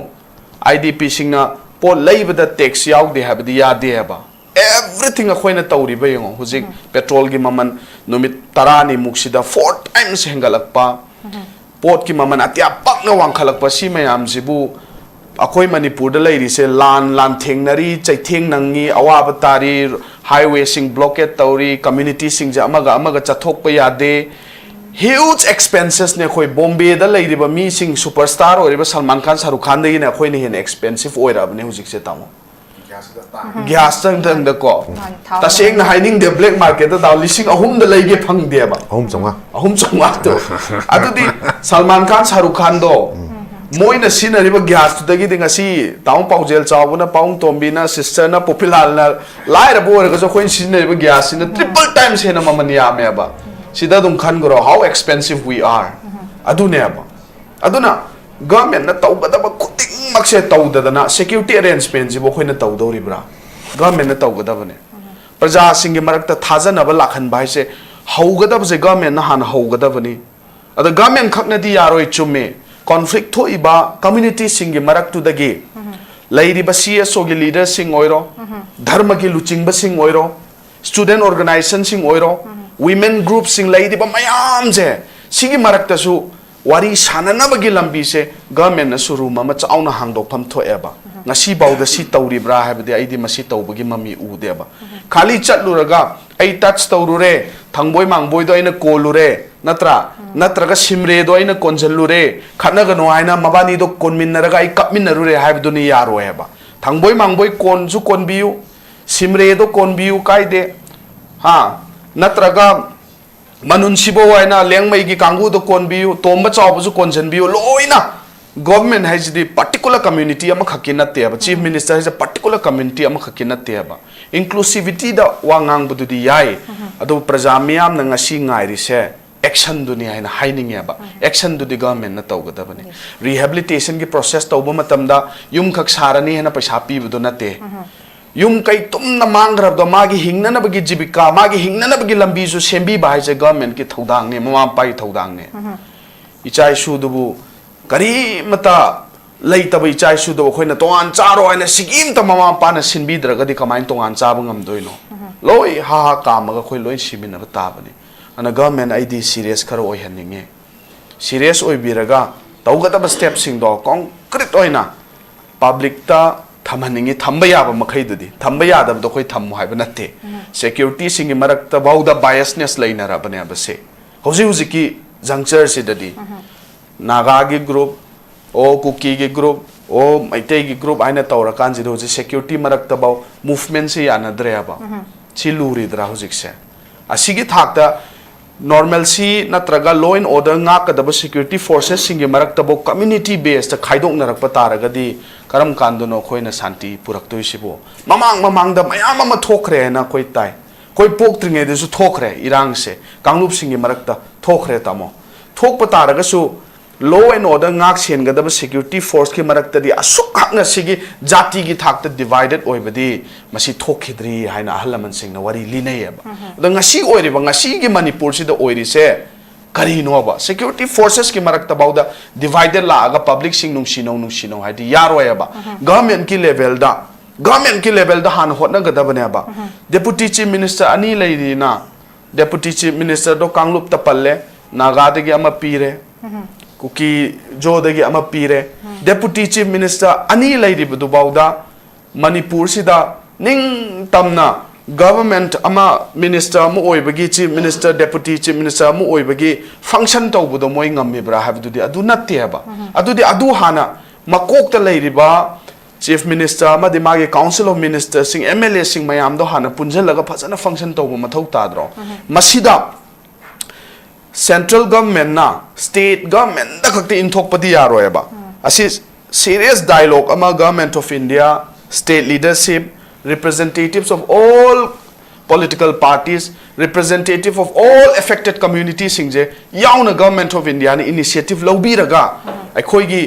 IDP sing na pot leibada tax yaugde habdi yade ba everything akhoina tawriba yengo hujik petrol gi maman numit tarani muksida 4 times hengalakpa pot ki maman atia pakna wangkhalakpa si mayam jibu akoi Manipur da leiri se lan thengnari chaitheng nangi awaba tari highway sing blockade tawri community sing ja amaga chathokpa yade huge expenses ne khoi Bombay da leiriba mi sing superstar oiriba Salman Khan Shahrukh Khan degi ne khoi ne hen expensive oirab ne hujik se tamo gas tang da ko ta seng na haining de black market da daw lising ahum da leige phang de ba ahum chonga to adu di Salman Khan Shahrukh Khan do moina sinariba gas dagi de ngasi taung paujel chawuna paung tombi na sister na popilal na laira bo ga so khoi sinariba gas na triple times hena mamania me ba sida dum khan gro how expensive we are adune ba aduna government na tawgadaba khuting makse tawdadana security arrangement jibo khoina tawdoribra government na tawgadabane praja singi marakta thajanaba lakhan bai se haugadaba je government na han haugadabani ada government khakna di yaroi chumme conflict thoiba community singi maraktu dagi lairiba CSO gi leader sing oiro dharma gi luchingba sing oiro student organization sing oiro women group sing lairiba mayam je sigi marakta su wari sanana bagi lambi se government na suru mama chauna hangdok pham thoeba ngasi bawda si tawribra habde aidi masi tawbagi mami udeba khali chatluraga ai touch tawrure thangboy mangboy do aina kolure natraga simre do aina konjallure khanaga no aina mabani do konminnaraga ai kapminnarure habduni yaro heba thangboy mangboy konju konbiu simre do konbiu kaide ha natraga manun sibo waina lengmai gi kangu do konbiu tomba chawbu konjanbiu loina government has the particular community ama khakina te ba chief minister has a particular community ama khakina te ba inclusivity da wangang bu di yai adu praja miyam na ngasi ngairi se action duni haina haining ba action du di government na tawgada bani rehabilitation gi process tawba matamda yum khak sarani hena paisa pi bu na te yum kai tum na mangrab do magi hingna na bagi jibika magi hingna na bagi lambi su sembi ba hai government ki thodang ne mama pai thodang ne ichai su dubu kari mata lei tabu ichai su do khoina tongan charo aina sigim ta mama pa na sinbi draga di kamain tongan chabu ngam doino loi ha kamaga khoi loi simina ba ta bani ana government id serious kharo oi haninge serious oi biraga tawgata ba step sing do concrete oina public ta thamhaningi thamba yaba makhai dudi thamba yada do khoi thammu haiba natte security singi marakta bauda biasness laina ra bane abase hoji ki juncture si dadi naga gi group o kuki gi group o maitei gi group aina tawra kan ji hoji security marakta bau movement si yana dre aba chiluri dra hoji se asigi thakta normalcy natraga law and order nga kadaba security forces singi marakta bo community based khaidok narakpa taragadi karam kanduno khoina santi puraktoi sibo mamang da mayam ama thokre na koi tai koi pok tringe de su thokre irang se kanglup singi marakta thokre tamo थोक तारगसु law and order ngak sengadaba security force ki maraktadi asuk hakna sigi jati gi thakta divided oibadi masi thokhidri haina ahalaman singna wari linayaba da ngasi oiriba ngasi gi manipur sida oiri se kari no ba security forces ki marakta bauda divided la aga public sing nung sino haidi yaroyaba government ki level da han hotna gadabane ba deputy chief minister ani leirina deputy chief minister do kanglup tapalle naga de gi ama pire kuki jo de gi ama pire deputy chief minister ani leiri bu bauda manipur sida ning tamna government ama minister mu oibagi chief minister deputy chief minister mu oibagi function taw bu do moi ngammi bra ha du di adu natte ba adu di adu hana makok ta leiri ba chief minister ama di magi council of ministers sing mla sing mayam do hana punjal laga phasana function taw bu mathau ta dro masida central government na state government da khakti inthok padi yaro ba asi serious dialogue ama government of india state leadership representatives of all political parties representative of all affected communities singje yauna government of india ni initiative lobi raga akhoi gi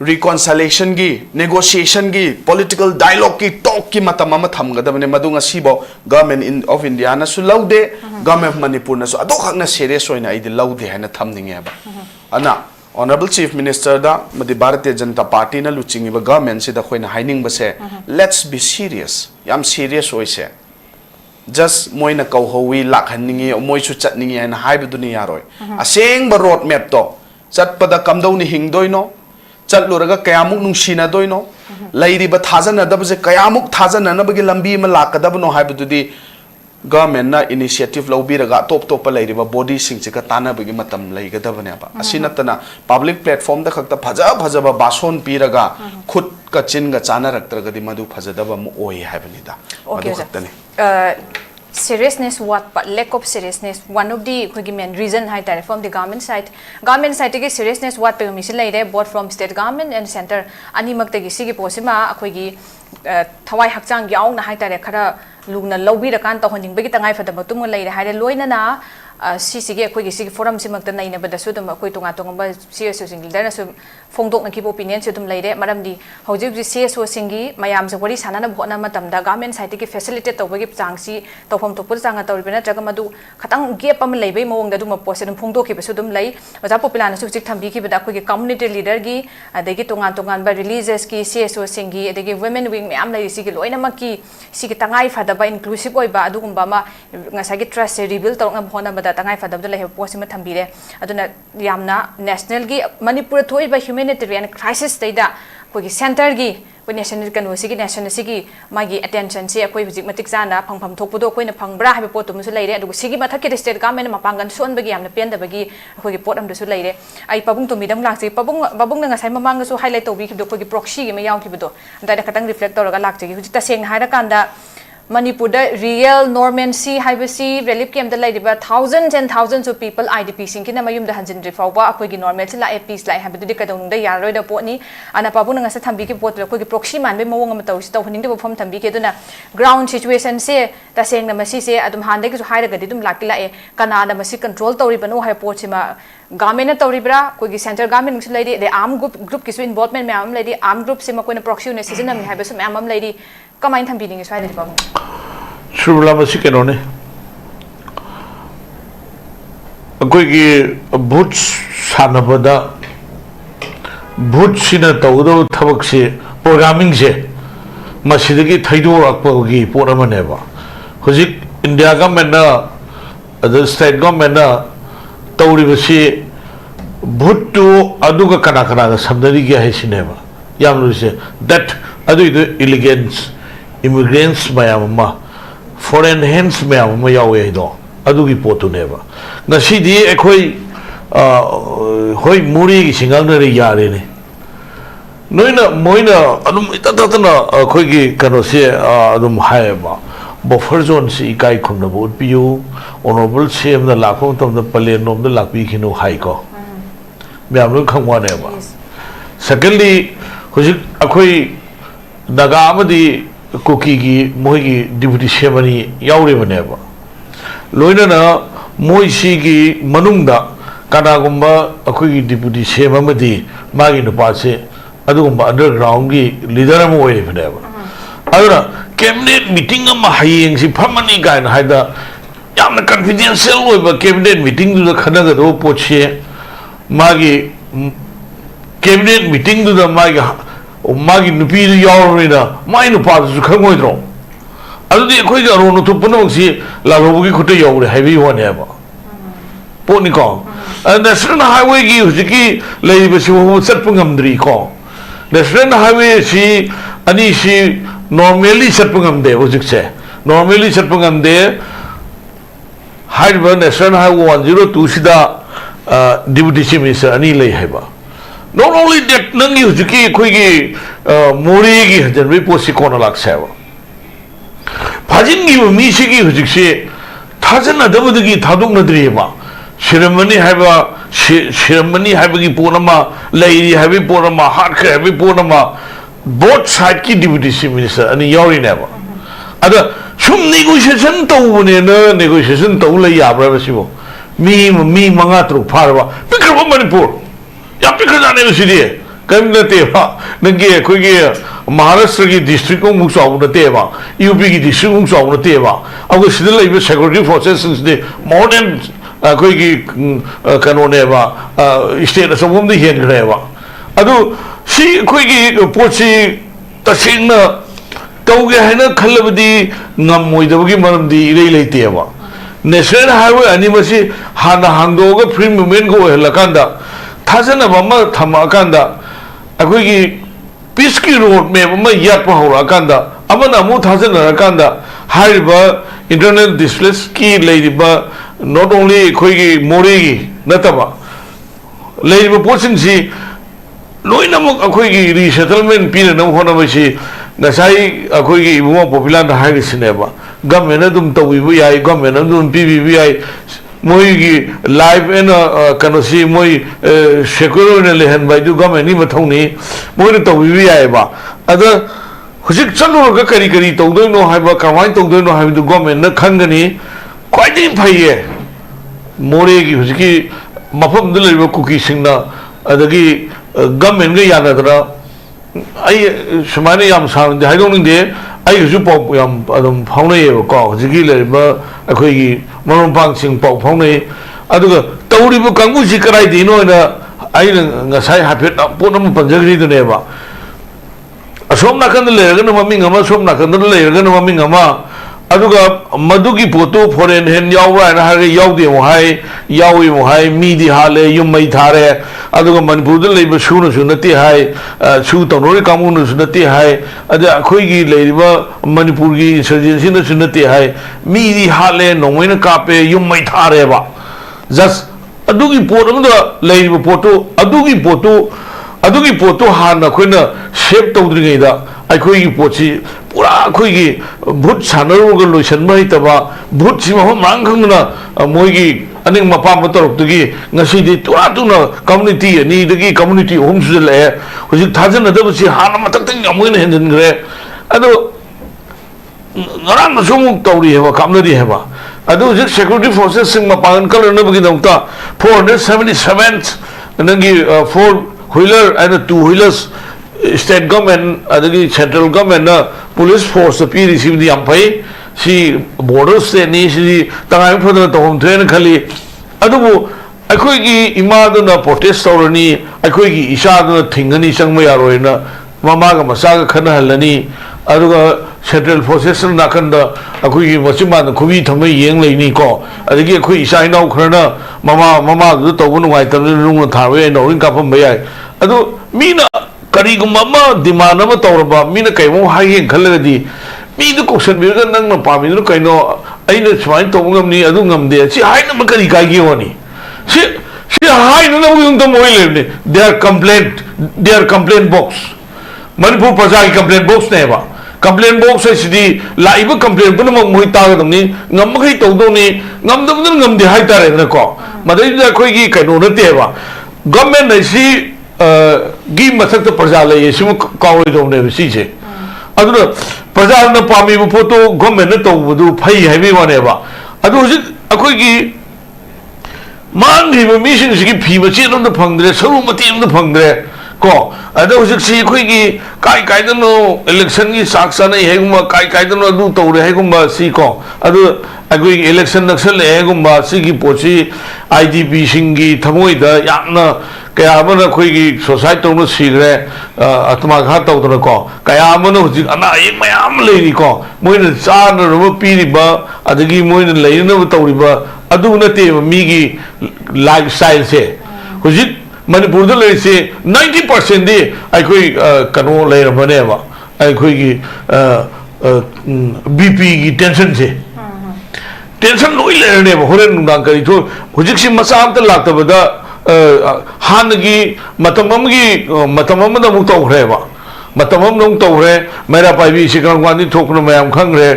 reconciliation gi negotiation gi political dialogue ki talk ki matam ama thamgadabane madunga sibo government of india na su laude government of manipur na su ado khakna serious oina idi laude hana thamninge ba ana honorable chief minister da madi bharatiya janata party na luchingi ba government si da khoina haining ba se let's be serious yam serious oise just moina kau howi lakhaninge moi su chatninge hana haibuduni yaroi aseng ba road map to chatpada kamdau ni hingdoino चलुरगा कयामुक नुंसिना दोइनो लैरिबा थाजनदबजे कयामुक थाजननबगी लंबी म लाकदबनो हाइबदुदी government ना initiative लौबिरगा top top लैरिबा body सिंगचिका तानाबगी मतम लैगदबनेबा असिनतना public platform दा खक्ता फजबा बासोन पीरगा खुद का चिनगा चानारक्तरगदी मदु फजदबा म ओय हाइबनिदा मदु खक्तने seriousness what but lack of seriousness one of the main reason hai tare from the government side ge seriousness what pe mi silai de both from state government and center ani mak gi sigi posima akhoi gi thawai hakchang gi aung na hai tare khara lugna lobi ra kan to honing bagi tangai fada matum lai re haire loina na sigi akhoi gi sigi forum simak ta naina bada su dum akhoi tonga tonga CSO sing leader na su phongdok na ki opinion su dum lai re maram di hojib ji CSO singi mayam se wari sana na bhona matam da government side gi facilitate to bagi changsi to phom to pur changa to bina traga madu khatang gap am lai bai mawong da dum post dum phongdok ki su dum lai oja POPILAL na su chik thambi ki bada akhoi gi community leader gi adagi tongan ba religious ki CSO singi adagi women wing mayam lai sigi loina ma ki sigi tangai fada ba inclusive oi ba adu gumba ma ngasa gi trust rebuild to ngam bhona bada tangai fada da lai post ma thambi re aduna yamna national gi manipur thoi ba humanitarian crisis taida koi center gi koi national kanu sigi national sigi magi attention se koi hujik matik jana phangpham thokpudo koi na phangbra habi pot tum su leire adu sigi mathak ki state government mapangan son bagi yamna pen da bagi koi pot am su leire ai pabung to midam lak se pabung na ngasai mamang su highlight to bi ki do koi proxy gi ma yaw ki bido anda da katang reflect to ga lak se gi hujik ta seng haira kanda Manipur da real normancy haibasi relief camp da laidiba thousands and thousands of people IDP singki na mayum da hanjin rifawba akoi gi normal la peace lai habdu di kadong da yaroi da poni ana pabu nga sa thambi ki pot la koi gi proxy man be mawong am taw sto hning da form thambi ke duna ground situation se ta seng na masi se adum hande ki su haira ga di dum lakki la e kana na masi control tawri banu hai pot sima government na tawri bra koi gi center government su laidi de arm group ki su involvement me am laidi arm group se ma koi na proxy ne season na mi haiba su am laidi kamain thambi ning su haida pabu SURBALA masi kenone akoi gi bhut sanabada bhut sina tawdo thabak se programming se masidagi thaido rakpa gi poramane ba hojik india government na the state government na tawri basi bhut to aduga kana ga samdari gi haisine ba yamlu se that adu illegals immigrants mayama foreign hands mayam ma yawe do adugi potu neba ngasidi ekhoi hoi muri gi singal na ri yare ne noina moina adum itatana khoi gi kano se adum haeba buffer zone si ikai khumna bot piu honorable cm na lakho tom da palen nom da lakpi khinu hai ko myam lu khangwa neba secondly hojik akhoi daga amadi Cookie gi moi gi deputy semani yaure baneba loina na moi si gi manung da kanagumba akhui deputy CM amadi magi no pase adugumba underground gi leader am oire phane ba aduna cabinet meeting am hayeng si phamani gain haida yamna confidential oiba cabinet meeting du khana ga do poche magi cabinet meeting du da magi nupi du yaurina mai no pa su khangoi dro adudi akhoi ga ro no thu puno si la lo gi khote yaure haibi hone ba poni ko national highway gi hujiki leiba si ho sat pungam dri ko national highway si ani si normally sat pungam de hujik se normally sat pungam de haiba national highway 102 sida deputy chief minister ani lei haiba not only that nangi hujiki khoi gi Moreh gi hajan re posi kona lak sewa phajin gi mi si gi hujik se thajana dabudgi thadung nadri ba ceremony haiba ceremony haiba gi ponama leiri haibi ponama hat khe haibi ponama both side ki deputy chief minister ani yori neba ada sum negotiation tawune na negotiation taw la yabra ba sibo mi manga tru pharba pikra manipur ya pikra jane sidi kam na te ba nange khoi gi Maharashtra ki district ko muk saw na te ba UP ki district muk saw na te ba ago sidil la security forces de more than koi ki kanone ba state asomum de hen gre ba adu si koi ki pochi tasing na tauge haina khalabdi ngam moidabgi maramdi rei leite ba national highway ani masi hana hangdoga free movement go helakanda thajana bama thamakanda akoi ki peace ki road me bama yappa horakanda amana mu thajana rakanda haiba internal displaced ki leiba not only koi ki Moreh gi nataba leiba posin si loina mo akoi ki resettlement pin na hona ba si nasai akoi ki ibu POPILAL na hai sineba government adum tawi bu yai government adum PBB ai moi gi live and kanosi moi secure ne lehen bai du government ni mathoni moi tawi bu yai ba ada hujik chalu ga kari kari tawdoi no hai ba kamai tawdoi no hai du government na khangani kwai din phaiye Moreh gi hujiki mafam dil ba kuki singna adagi government ga yana dra ai sumani yam sang de haidong ning de ai ju pop yam adum phaunai ko hujiki le ba akhoi gi marom pang sing pop phaunai aduga tawri bu kangbu si karai di no na ai nga sai hapet ponam panjagri de ne ba asom na kan le ga na maming ama som na kan le ga na maming ama aduga madugi poto foreign hen yawra na ha yawde mo hai yawi mo hai mi di hale yum mai thare aduga manipur de leiba suna sunati hai su tonori kamun sunati hai ada khoi gi leiba manipur gi insurgency na sunati hai mi di hale nomoina kape yum mai thare ba just adugi potom da leiba poto adugi poto ha na khoina shape tawdri ngai da akhoi gi pochi pura khoi gi bhut chanaru ga loisan mai taba bhut sima ho mang khang na moi gi aning mapa motor tu gi ngasi di tura tu na community ni de community home su le hojik thajan na da si hana matak tang amoi na hen gre ado ngaran na sumuk tawri heba kamnari heba ado hojik security forces sing mapan kal na bagi dongta 477th nangi 4-wheeler and 2-wheelers state government adagi central government na police force pi receive the ampai si border state ni si tangai phadana tom train khali adubu akhoi gi imadu na protest torani akhoi gi isa na thingani changma yaroi na mama ga masa ga khana halani aduga central forces na kanda akhoi gi masima na khubi thamai yeng leini ko adagi akhoi isa inau khana mama ga to bunu ngai tam lung na tharwe no ring ka pham bai adu mina karigumma ma demand ma tawraba mina kaimo hayen khalagadi mi du question bi ga nang na pami du kaino aina swain to ngam ni adu ngam de si haina ma kari kai gi woni si haina na yung to moi le ne their complaint box manipur praja complaint box ne ba complaint box se di laiba complaint bu ma moi ta ga ni ngam khai to do ni ngam dum ngam de hai ta re na ko madai da khoi gi kaino na te ba government ne si gi masak to praja le yesu kawai do ne si je aduna praja na pami bu photo government na to bu phai hai bi wa ne ba adu akhoi gi मांगरीब मीसिंग फी मचे फंग्रे सरू मते फंग्रे को अदसी अखोगी काय कायदनो election की चाक चाने हेगुम काय कायदनो अदु तौरे हेगुम सी को अदु अखोगी इलेक्शन नक्सल हेगुम सी पोची आईडीपी सिंगी थमोइद यामना कयामन अखोगी सोसाइटी तौनो सीग्रे आत्माघात तौदन को कयामन हुजिक अना एक मयाम लेरी को मोइन चानरब पीरिबा अदगी मोइन लेरनब तौरिबा अदु नते मीगी लाइफस्टाइल से हुजिक मणिपुर से 90% दी अखोई कनो लेरबनेबा अखोगी बीपी की टेंशन से टेंशन लोई लेरनेबा होरेन नुंदांग करी तो हुजिक से मसा अमत लाक्तबदा हानगी मतममदा मुक तौरेबा मतमम नों तौरे मेरा पाइबी से करम कांदी थोकनो मयाम खंगरे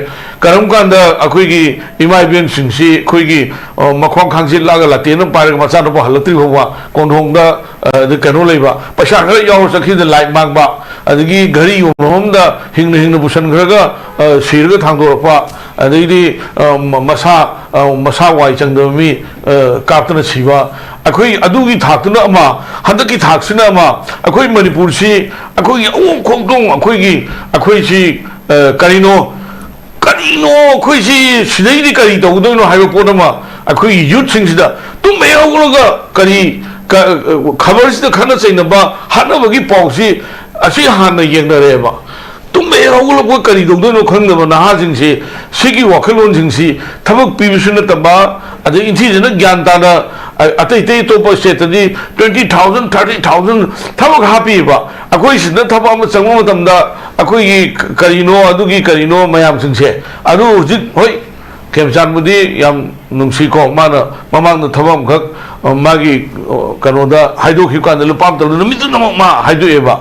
करम कांदा अखोगी इमा इबेन सिंसी अखोगी मखों खांगसि लागा लातेन पारग मचा नो हलत्रि होवा कोंढोंगदा द कनो लेबा पैसा खर याव सखि द लाइट मांगबा अदगी घड़ी होमदा हिंग हिंग बुसन खरगा सिरगा थांदोरपा अदगी मसा मसा वाई चंगदमी कापतना सिवा अखोई अदुगी थाक्तना अमा हदकी थाक्सिना अमा अखोई मणिपुर से अखोई ओ खोंगदोंग अखोई अखोई सी करिनो करिनो अखोई सी सिदैदि करि तौदोनो हाइबो पोदमा अखोई यूथ सिंगसिदा तुम मेहौलगा करि खबर सिदा खना चैनबा हानबगी पाउसी असि हाना येंगनरेबा तुम मेहौलगा करि तौदोनो खंगदबा नहाजिंगसि सिगी वाखलोनजिंगसि थबक पिबिसु नतबा अदे इंथिजना ज्ञान ताना अतई तई तो स्टेट 20,000 30,000 थबक हापीबा अखोई सिदा थबा अमा चंगो मतमदा अखोई करिनो अदुगी करिनो मयाम सिंगसे अदु हुजिक होय केमचानबुदी याम नुंसीको माना ममांग थबम खक मागी कनोदा हाइदोखि कान लुपाम तल नुमितु नम मा हाइदोएबा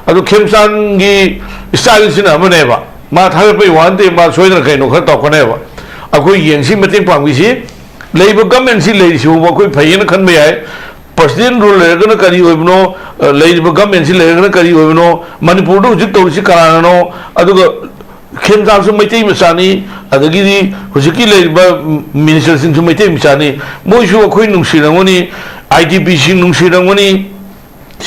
अदु केमचानगी स्टाइल सिना मनेबा मा थागपै वानते मा सोयना कइनो ख तौखनेबा अखोई येंसी मतें पांगिसी लेब गवर्नमेंट से लेरिसिबो अखोई फैयन खनबे याय प्रेसिडेंट रूल लेरगना करी होइबनो लेब गवर्नमेंट से लेरगना करी होइबनो मणिपुर दो हुजिक तौरिसि कानानो अदुगा खेमजासु मैतै मचानी अदगी हुजिकी लेब मिनिस्टर सिंसु मैतै मचानी मोइसु अखोई नुंसिरंगोनी आईडीपी सिंग नुंसिरंगोनी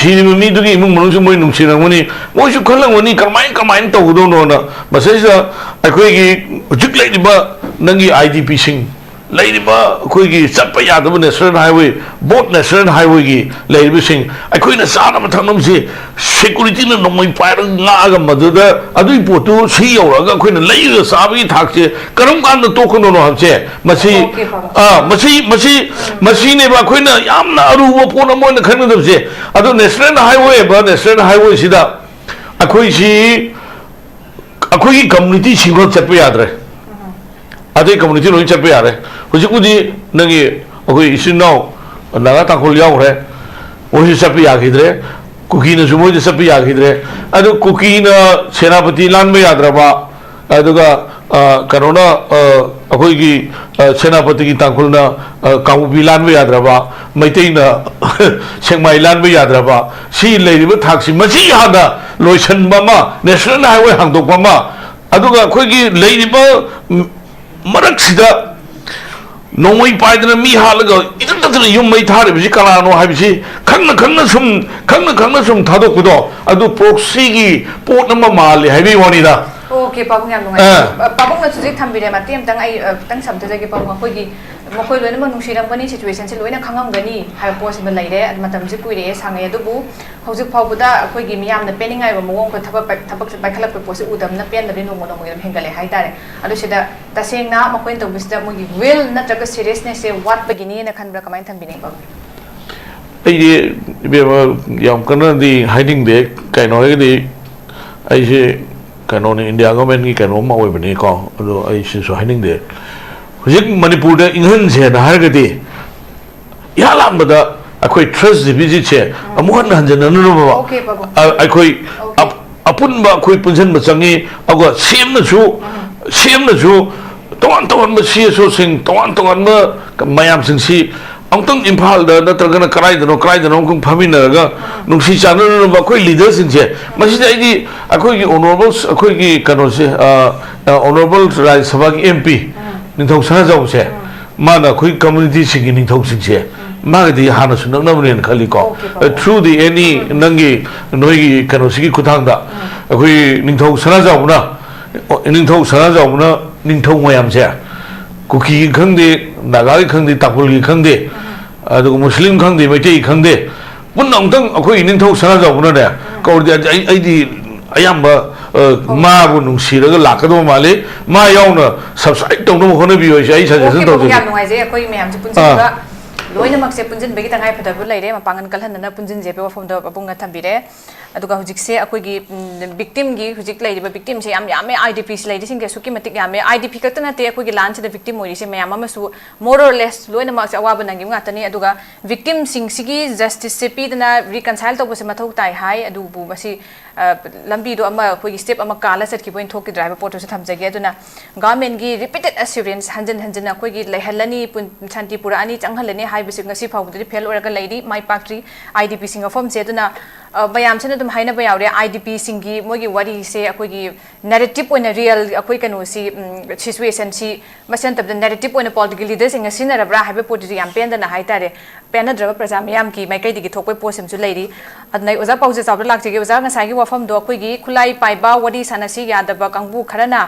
सिरिबो मीदुगी इमुंग मनुसु मोइ नुंसिरंगोनी मोइसु खलंगोनी कमाइन तौदोनोना मसैसा अखोईगी हुजिक लेबा नंगी आईडीपी सिंग लेरिबा अखोईगी चप्पा यादब नेशनल हाईवे बोट नेशनल हाईवे की लेरिबा सिंग अखोईना साना मथंगमसि सिक्योरिटी न नोमै पायर ngaga maduda adui potu si yoraga अखोईना लेइगा साबी थाकसे करम कान तोखनो नो हमसे मसी ने बा अखोईना यामना अरुबो पोन मोन खनदबसे अदो नेशनल हाईवे सिदा अखोईसी अखोईगी कम्युनिटी सिंगल चप्पा यादरे अदई कम्युनिटी लोई चप्पा यारे हुजिकुदी नंगी अखोई इसिनाउ नागा तांखोल यावरे ओहि चप्पा याखिद्रे कुकीना सुमोइद चप्पा याखिद्रे अदु कुकीना सेनापति लानबे याद्रबा अदुगा करोना अखोईगी सेनापति की तांखोलना कामुबी लानबे याद्रबा मैतैना सेंगमाई लानबे याद्रबा सी लेरिबा थाक्सि मसी हादा लोइसनबमा नेशनल हाईवे हांदोकबमा अदुगा अखोईगी लेरिबा मरक्सिदा नोंमै पाइदना मी हालगा इदन युम मै थारिबसि कनानो हाइबसि खंगना सुम थादोकदो अदु प्रोक्सी की पोट नमा माले हाइबे वानिदा ओके पाबुंग याम नुंगाई पाबुंग न सुजिक थंबिरे माते तंग आई तंग समथजगे पाबुंग अखोगी मखोय लोइन म नुंसिरंगनी सिचुएशन से लोइन खंगमगनी हाय पोस म लैरे मतमजि कुइरे सांगे दुबु हौजिक फावबदा अखोगी मियामना पेनिंगाय ब मगों को थबक बाइखलक पोस उदमना पेनदबि नोंगो नोंगो हेंगले हाइतारे अदु सिदा तसेंगना मखोइन तौबिसदा मोगी विल नत्रगा सीरियसनेस से वाट बगिनी न खनब्रा कमाइन थंबिने बाबु अइदि बेमा याम कनदी हाइडिंग दे काइनो हेगदि अइसे कानोनी इंडिया गवर्नमेंट की कानो मा ओइबने को अदो अइसे हाइडिंग दे हुजिक मणिपुर दा इंहन से ना हरगदि यालामबदा अखोई ट्रस्ट डिविजिट से अमुहन हंजन ननु बाबा ओके बाबू अखोई अपुनबा अखोई पुंजन बचंगी अगो सेमनसु तोन सीएसओ सिंग तोन मयाम सिंसी अमतंग इम्फाल दा नत्रगना कराइदनो कुं फमिनरगा नुंसी चानन अखोई लीडर सिंसे मसिदा आइदि अखोई ऑनरेबल अखोई कनो से ऑनरेबल राज्यसभा की एमपी निंथौ सहजाव से माना अखोई community सिंगी निंथौ सिंसे magadi hana su nang namen khali ko through the any nangi noi kano sigi kuthang da akoi ningthau sana jauna ningthau sana jauna ningthau mayam se kuki khangde naga khangde takul gi khangde adu muslim khangde maitai khangde punang tang akoi ningthau sana jauna de ko ai di ayamba ma bu nung siraga lakado male ma yauna subscribe tong no khone bi oi ai suggestion to ya nungai je akoi meyam ji punjin loina makse punjin begi tangai phada bu leire ma pangan kalhan na punjin je pe wafom do babunga thambire aduga hujik se akoi gi victim gi hujik leire ba victim se yam yame idp se leire sing ke suki matik yame idp katna te akoi gi lan se the victim oi se mayam ma su more or less loina mak se awa banangi nga tani aduga victim sing sigi justice se pi dana reconcile to bu se mathau tai hai adu bu basi lambi do ama akoi gi step ama kala set ki point thok ki driver photo se thamjage aduna government gi repeated assurance hanjan hanjan akoi gi lehalani shanti pura ani changhalani hai bisi ngasi phawdri fail oraga leidi mai pakri idp sing form se aduna bayam se dum haina bayawre idp singi mogi wari se akoi gi narrative oina real akoi kanu si situation si masan tab narrative oina political leaders sing asina rabra habe potri yam pen dana haitare pena draba praja mayam ki mai kai digi thokpai posem su leidi adnai oza pause sabra lakje ge oza ngasai gi wafam do akoi gi khulai paiba wadi sanasi yadaba kangbu kharana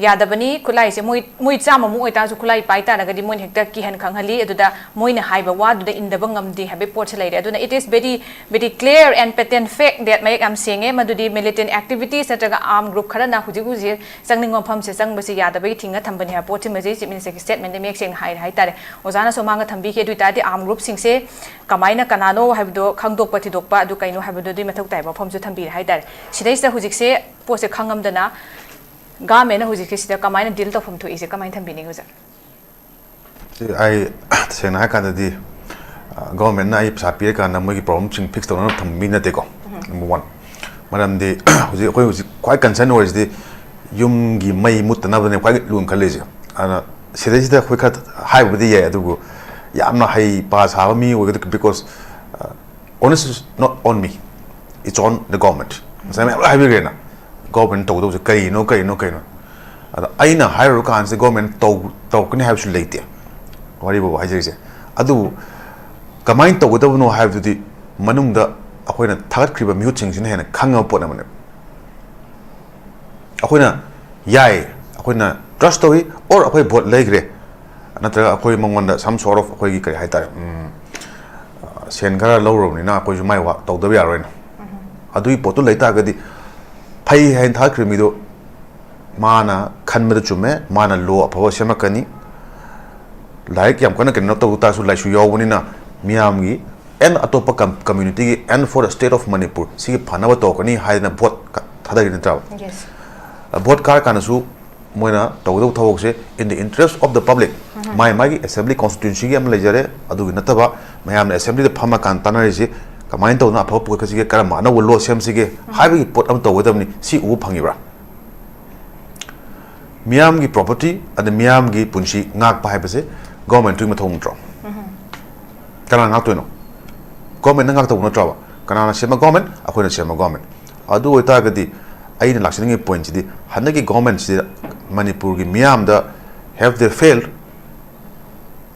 yadabani khulai se moi chama mu oita su khulai pai ta nagadi moi hekta ki han khanghali aduda moina haiba wa du da indaba ngamdi habe port se leide aduna it is very clear and patent fact that mai am senge madudi militant activities nataga arm group kharana huji sangning pham se sangbasi yadabai thinga thambani ha port maji chief minister statement de mek seng hai tare ozana somanga thambi ke duita de arm group sing se kamaina kanano habdo khangdok pati dokpa adu kaino habdo dui mathok tai ba pham su thambi hai tare sidai sa hujik se po se khangam dana government na hujik se kamaina deal to pham thu ise kamaina thambi ni huja ai sena ha kan di government na ai sapi ka na moi problem ching fix to na thambi na de ko number 1 madam de hujik quite concern was the yum gi mai mutna na ne quite lun college ana sidai sida khoi khat hai budi ya adugo yamna hai pa sa mi because honest is not on me, it's on the government. So I will get government told those kai no. I know higher cans the government token have to late. Whatever I say. Adu Kamain to whatever no have to the Manunda Aquina third creep of mutings in hand hang up on a Aquina yai, Aquina trust story or a bought legre. Another Aquimanda some sort of Aqui Haita. Senkara low in a question my what told the Viaran. Adu Poto later get the pay and hakrimido mana Kanmedume, mana law of Shamakani. Like I'm going to not to Tasu like Yawinina, Miami, and Atopa community, and for the state of Manipur. See Panava Tokani hiding a boat Tada in the town. Yes. A boat car Kanasu, Mona, Todo Tawse, in the interest of the public. My Assembly Constituency, am Legere, Adu Natava, Mayam Assembly the Pamakan Tanarisi, Kamainto na Popo Kasi Karamana will lose Semsige, having put up to with them, see Upangira. Miamgi property and the Miamgi Punchi, Nak Pahapase, government to home draw. Kanana government Nagato no trouble. Kanana Shema government, I couldn't Shema government. I do a target the Ain Lakshaninge point, the Hanagi government, Manipur, Miam, the have they failed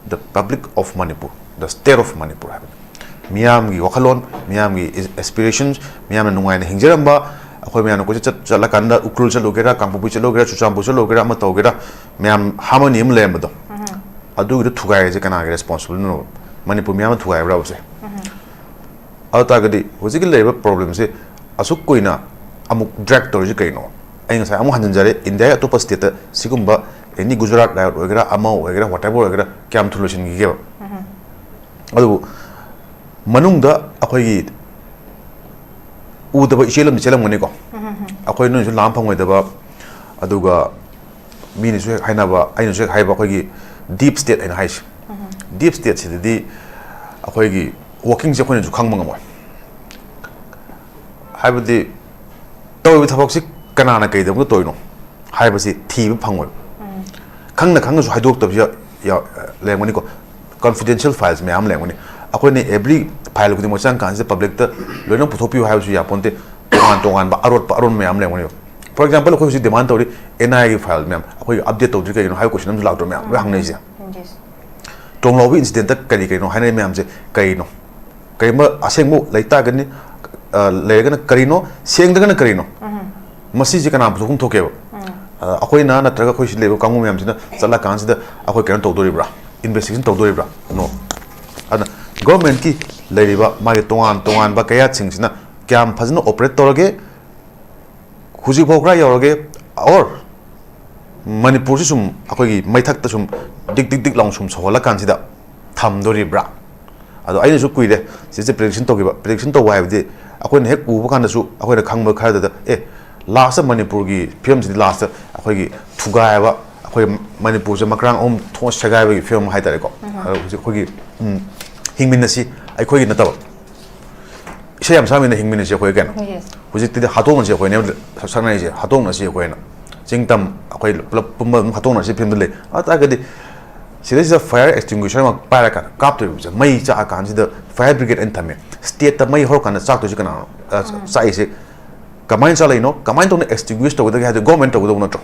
the public of Manipur, the state of Manipur. Miamgi Wakalon, Miamgi is aspirations, Miam and Nuan Hingeramba, Homiano Jalakanda, Ukrusha Logera, Campucha Logera, Chuchampucha Logera, Matogera, Miam Harmony Lemado. I do the two guys can I responsible. No, Manipur Miam to I rouse. Our target was a labor problem. Say, Asukuina, Amuk director Jacano. And say, Amuhanjare in their top state, Sigumba, any Gujarat, Amo, whatever, came to Lucian give. Although Manunda, Akoy Udaba Chilam Chilamonico. Akoy no Lampang with the Aduga Ministry Hainaba, I know Haibakogi, deep state and high. Deep state city, Akogi walking Japan to Kangmangamo. I would the toy with Hoxic Kanana Kay, the Mutoino. I was a tea pangwell. Kang the Kangas I looked up your Lemonico confidential files, may am Lemoni. According every pile of the Mosan can the public the Leno Potopio house Yaponte, Tongan, but Aron may am Lemoni. For example, who is the mandatory NIA file, ma'am, who update of the how question loud to me, Rangasia. ꯇꯣꯡꯂꯥꯎꯕꯤ ꯏꯟꯁꯤꯗꯦꯟꯇ ꯀꯔꯤꯅꯣ ꯍꯥꯏꯅꯩ ꯃꯌꯥꯝꯁꯦ ꯀꯔꯤꯅꯣ ꯀꯔꯤꯒꯨꯝꯕ ꯑꯁꯦꯡꯕ ꯂꯩꯇꯥꯔꯒꯗꯤ ꯂꯩꯔꯒꯅ ꯀꯔꯤꯅꯣ ꯁꯦꯡꯗ꯭ꯔꯒꯅ ꯀꯔꯤꯅꯣ ꯃꯁꯤꯁꯦ ꯀꯅꯥ ꯄꯨꯊꯣꯛꯐꯝ ꯊꯣꯛꯀꯦꯕ ꯑꯩꯈꯣꯏꯅ ꯅꯠꯇ꯭ꯔꯒ ꯑꯩꯈꯣꯏ ꯁꯤ ꯂꯩꯕ ꯀꯥꯡꯕꯨ ꯃꯌꯥꯝꯁꯤꯅ ꯆꯠꯂꯀꯥꯟꯁꯤꯗ ꯑꯩꯈꯣꯏ ꯀꯩꯅꯣ ꯇꯧꯗꯣꯔꯤꯕ꯭ꯔꯥ ꯏꯟꯚꯦꯁꯇꯤꯒꯦꯁꯟ ꯇꯧꯗꯣꯔꯤꯕ꯭ꯔꯥ ꯅꯣ ꯑꯗꯨꯅ ꯒꯣꯔꯃꯦꯟꯠꯀꯤ ꯂꯩꯔꯤꯕ ꯃꯥꯒꯤ ꯇꯣꯉꯥꯟꯕ ꯀꯌꯥꯠꯁꯤꯡꯁꯤꯅ ꯀꯌꯥꯝ ꯐꯖꯅ ꯑꯣꯄꯔꯦꯠ ꯇꯧꯔꯒꯦ ꯍꯧꯖꯤꯛꯐꯥꯎ ꯈꯔ ꯌꯧꯔꯒꯦ ꯑꯣꯔ ꯃꯅꯤꯄꯨꯔꯁꯤ ꯁꯨꯝ ꯑꯩꯈꯣꯏꯒꯤ ꯃꯩꯊꯛꯇ ꯁꯨꯝ ꯗꯤꯛ ꯂꯥꯎ ꯁꯨꯝ ꯁꯧꯍꯜꯂꯀꯥꯟꯁꯤꯗ ꯊꯝꯗꯣꯔꯤꯕ꯭ꯔꯥ ꯑꯗꯣ ꯑꯩꯅꯁꯨ ꯀꯨꯏꯔꯦ ꯁꯤꯁꯦ ꯄ꯭ꯔꯤꯗꯤꯛꯁꯟ ꯇꯧꯈꯤꯕ ꯄ꯭ꯔꯤꯗꯤꯛꯁꯟ ꯇꯧꯕ ꯍꯥꯏꯕꯗꯤ ꯑꯩꯈꯣꯏꯅ ꯍꯦꯛ ꯎꯕ ꯀꯥꯟꯗꯁꯨ ꯑꯩꯈꯣꯏꯅ ꯈꯪꯕ ꯈꯔꯗꯨꯗ ꯂꯥꯁꯇ ꯃꯅꯤꯄꯨꯔꯒꯤ ꯐꯤꯕꯝꯁꯤꯗꯤ ꯂꯥꯁꯇ ꯑꯩꯈꯣꯏꯒꯤ ꯊꯨꯒꯥꯏꯕ ꯑꯩꯈꯣꯏ ꯃꯅꯤꯄꯨꯔꯁꯦ ꯃꯀ꯭ꯔꯥꯡ ꯑꯍꯨꯝ ꯊꯣꯡ ꯁꯦꯒꯥꯏꯕꯒꯤ ꯐꯤꯕꯝ ꯍꯥꯏꯇꯥꯔꯦꯀꯣ ꯑꯗꯣ ꯍꯧꯖꯤꯛ ꯑꯩꯈꯣꯏꯒꯤ ꯍꯤꯡꯃꯤꯟꯅꯁꯤ ꯑꯩꯈꯣꯏꯒꯤ ꯅꯠꯇꯕ ꯏꯁꯩ ꯌꯥꯝ ꯁꯛꯃꯤꯟꯅ ꯍꯤꯡꯃꯤꯟꯅꯁꯤ ꯑꯩꯈꯣꯏ ꯀꯩꯅꯣ ꯍꯧꯖꯤꯛꯇꯤ ꯍꯥꯠꯇꯣꯛꯅꯁꯤ ꯑꯩꯈꯣꯏꯅꯦ ꯁꯛꯅꯔꯤꯁꯦ ꯍꯥꯠꯇꯣꯛꯅꯁꯤ ꯑꯩꯈꯣꯏꯅ ꯆꯤꯡꯇꯝ ꯑꯩꯈꯣꯏ ꯄꯨꯂꯞ ꯄꯨꯝꯕ ꯑꯗꯨꯝ ꯍꯥꯠꯇꯣꯛꯅꯁꯤ ꯐꯤꯕꯝꯗ ꯂꯩ ꯑꯗꯨ ꯇꯥꯔꯒꯗꯤ ꯁꯤꯗꯩꯁꯤꯗ ꯐꯥꯌꯔ ꯑꯦꯛꯁꯇꯤꯡꯒꯨꯏꯁꯔ ꯑꯃ ꯄꯥꯏꯔꯀꯥꯟꯗ ꯀꯥꯞꯇꯣꯔꯤꯕꯁꯦ ꯃꯩ ꯆꯥꯛꯑꯀꯥꯟꯁꯤꯗ ꯐꯥꯌꯔ ꯕ꯭ꯔꯤꯒꯦꯗ ꯑꯩꯅ ꯊꯝꯃꯦ ꯁ꯭ꯇꯦꯠꯇ ꯃꯩ ꯍꯧꯔꯀꯥꯟꯗ ꯆꯥꯛꯇꯣꯏꯁꯤ ꯀꯅꯥꯅꯣ ꯆꯥꯛꯏꯁꯦ ꯀꯃꯥꯏꯅ ꯆꯥꯛꯂꯛꯏꯅꯣ ꯀꯃꯥꯏꯅ ꯇꯧꯅ ꯑꯦꯛꯁꯇꯤꯡꯒꯨꯏꯁ ꯇꯧꯒꯗꯒꯦ ꯍꯥꯏꯕꯗꯤ ꯒꯣꯔꯃꯦꯟ ꯇꯧꯒꯗꯧꯕ ꯅꯠꯇ꯭ꯔꯣ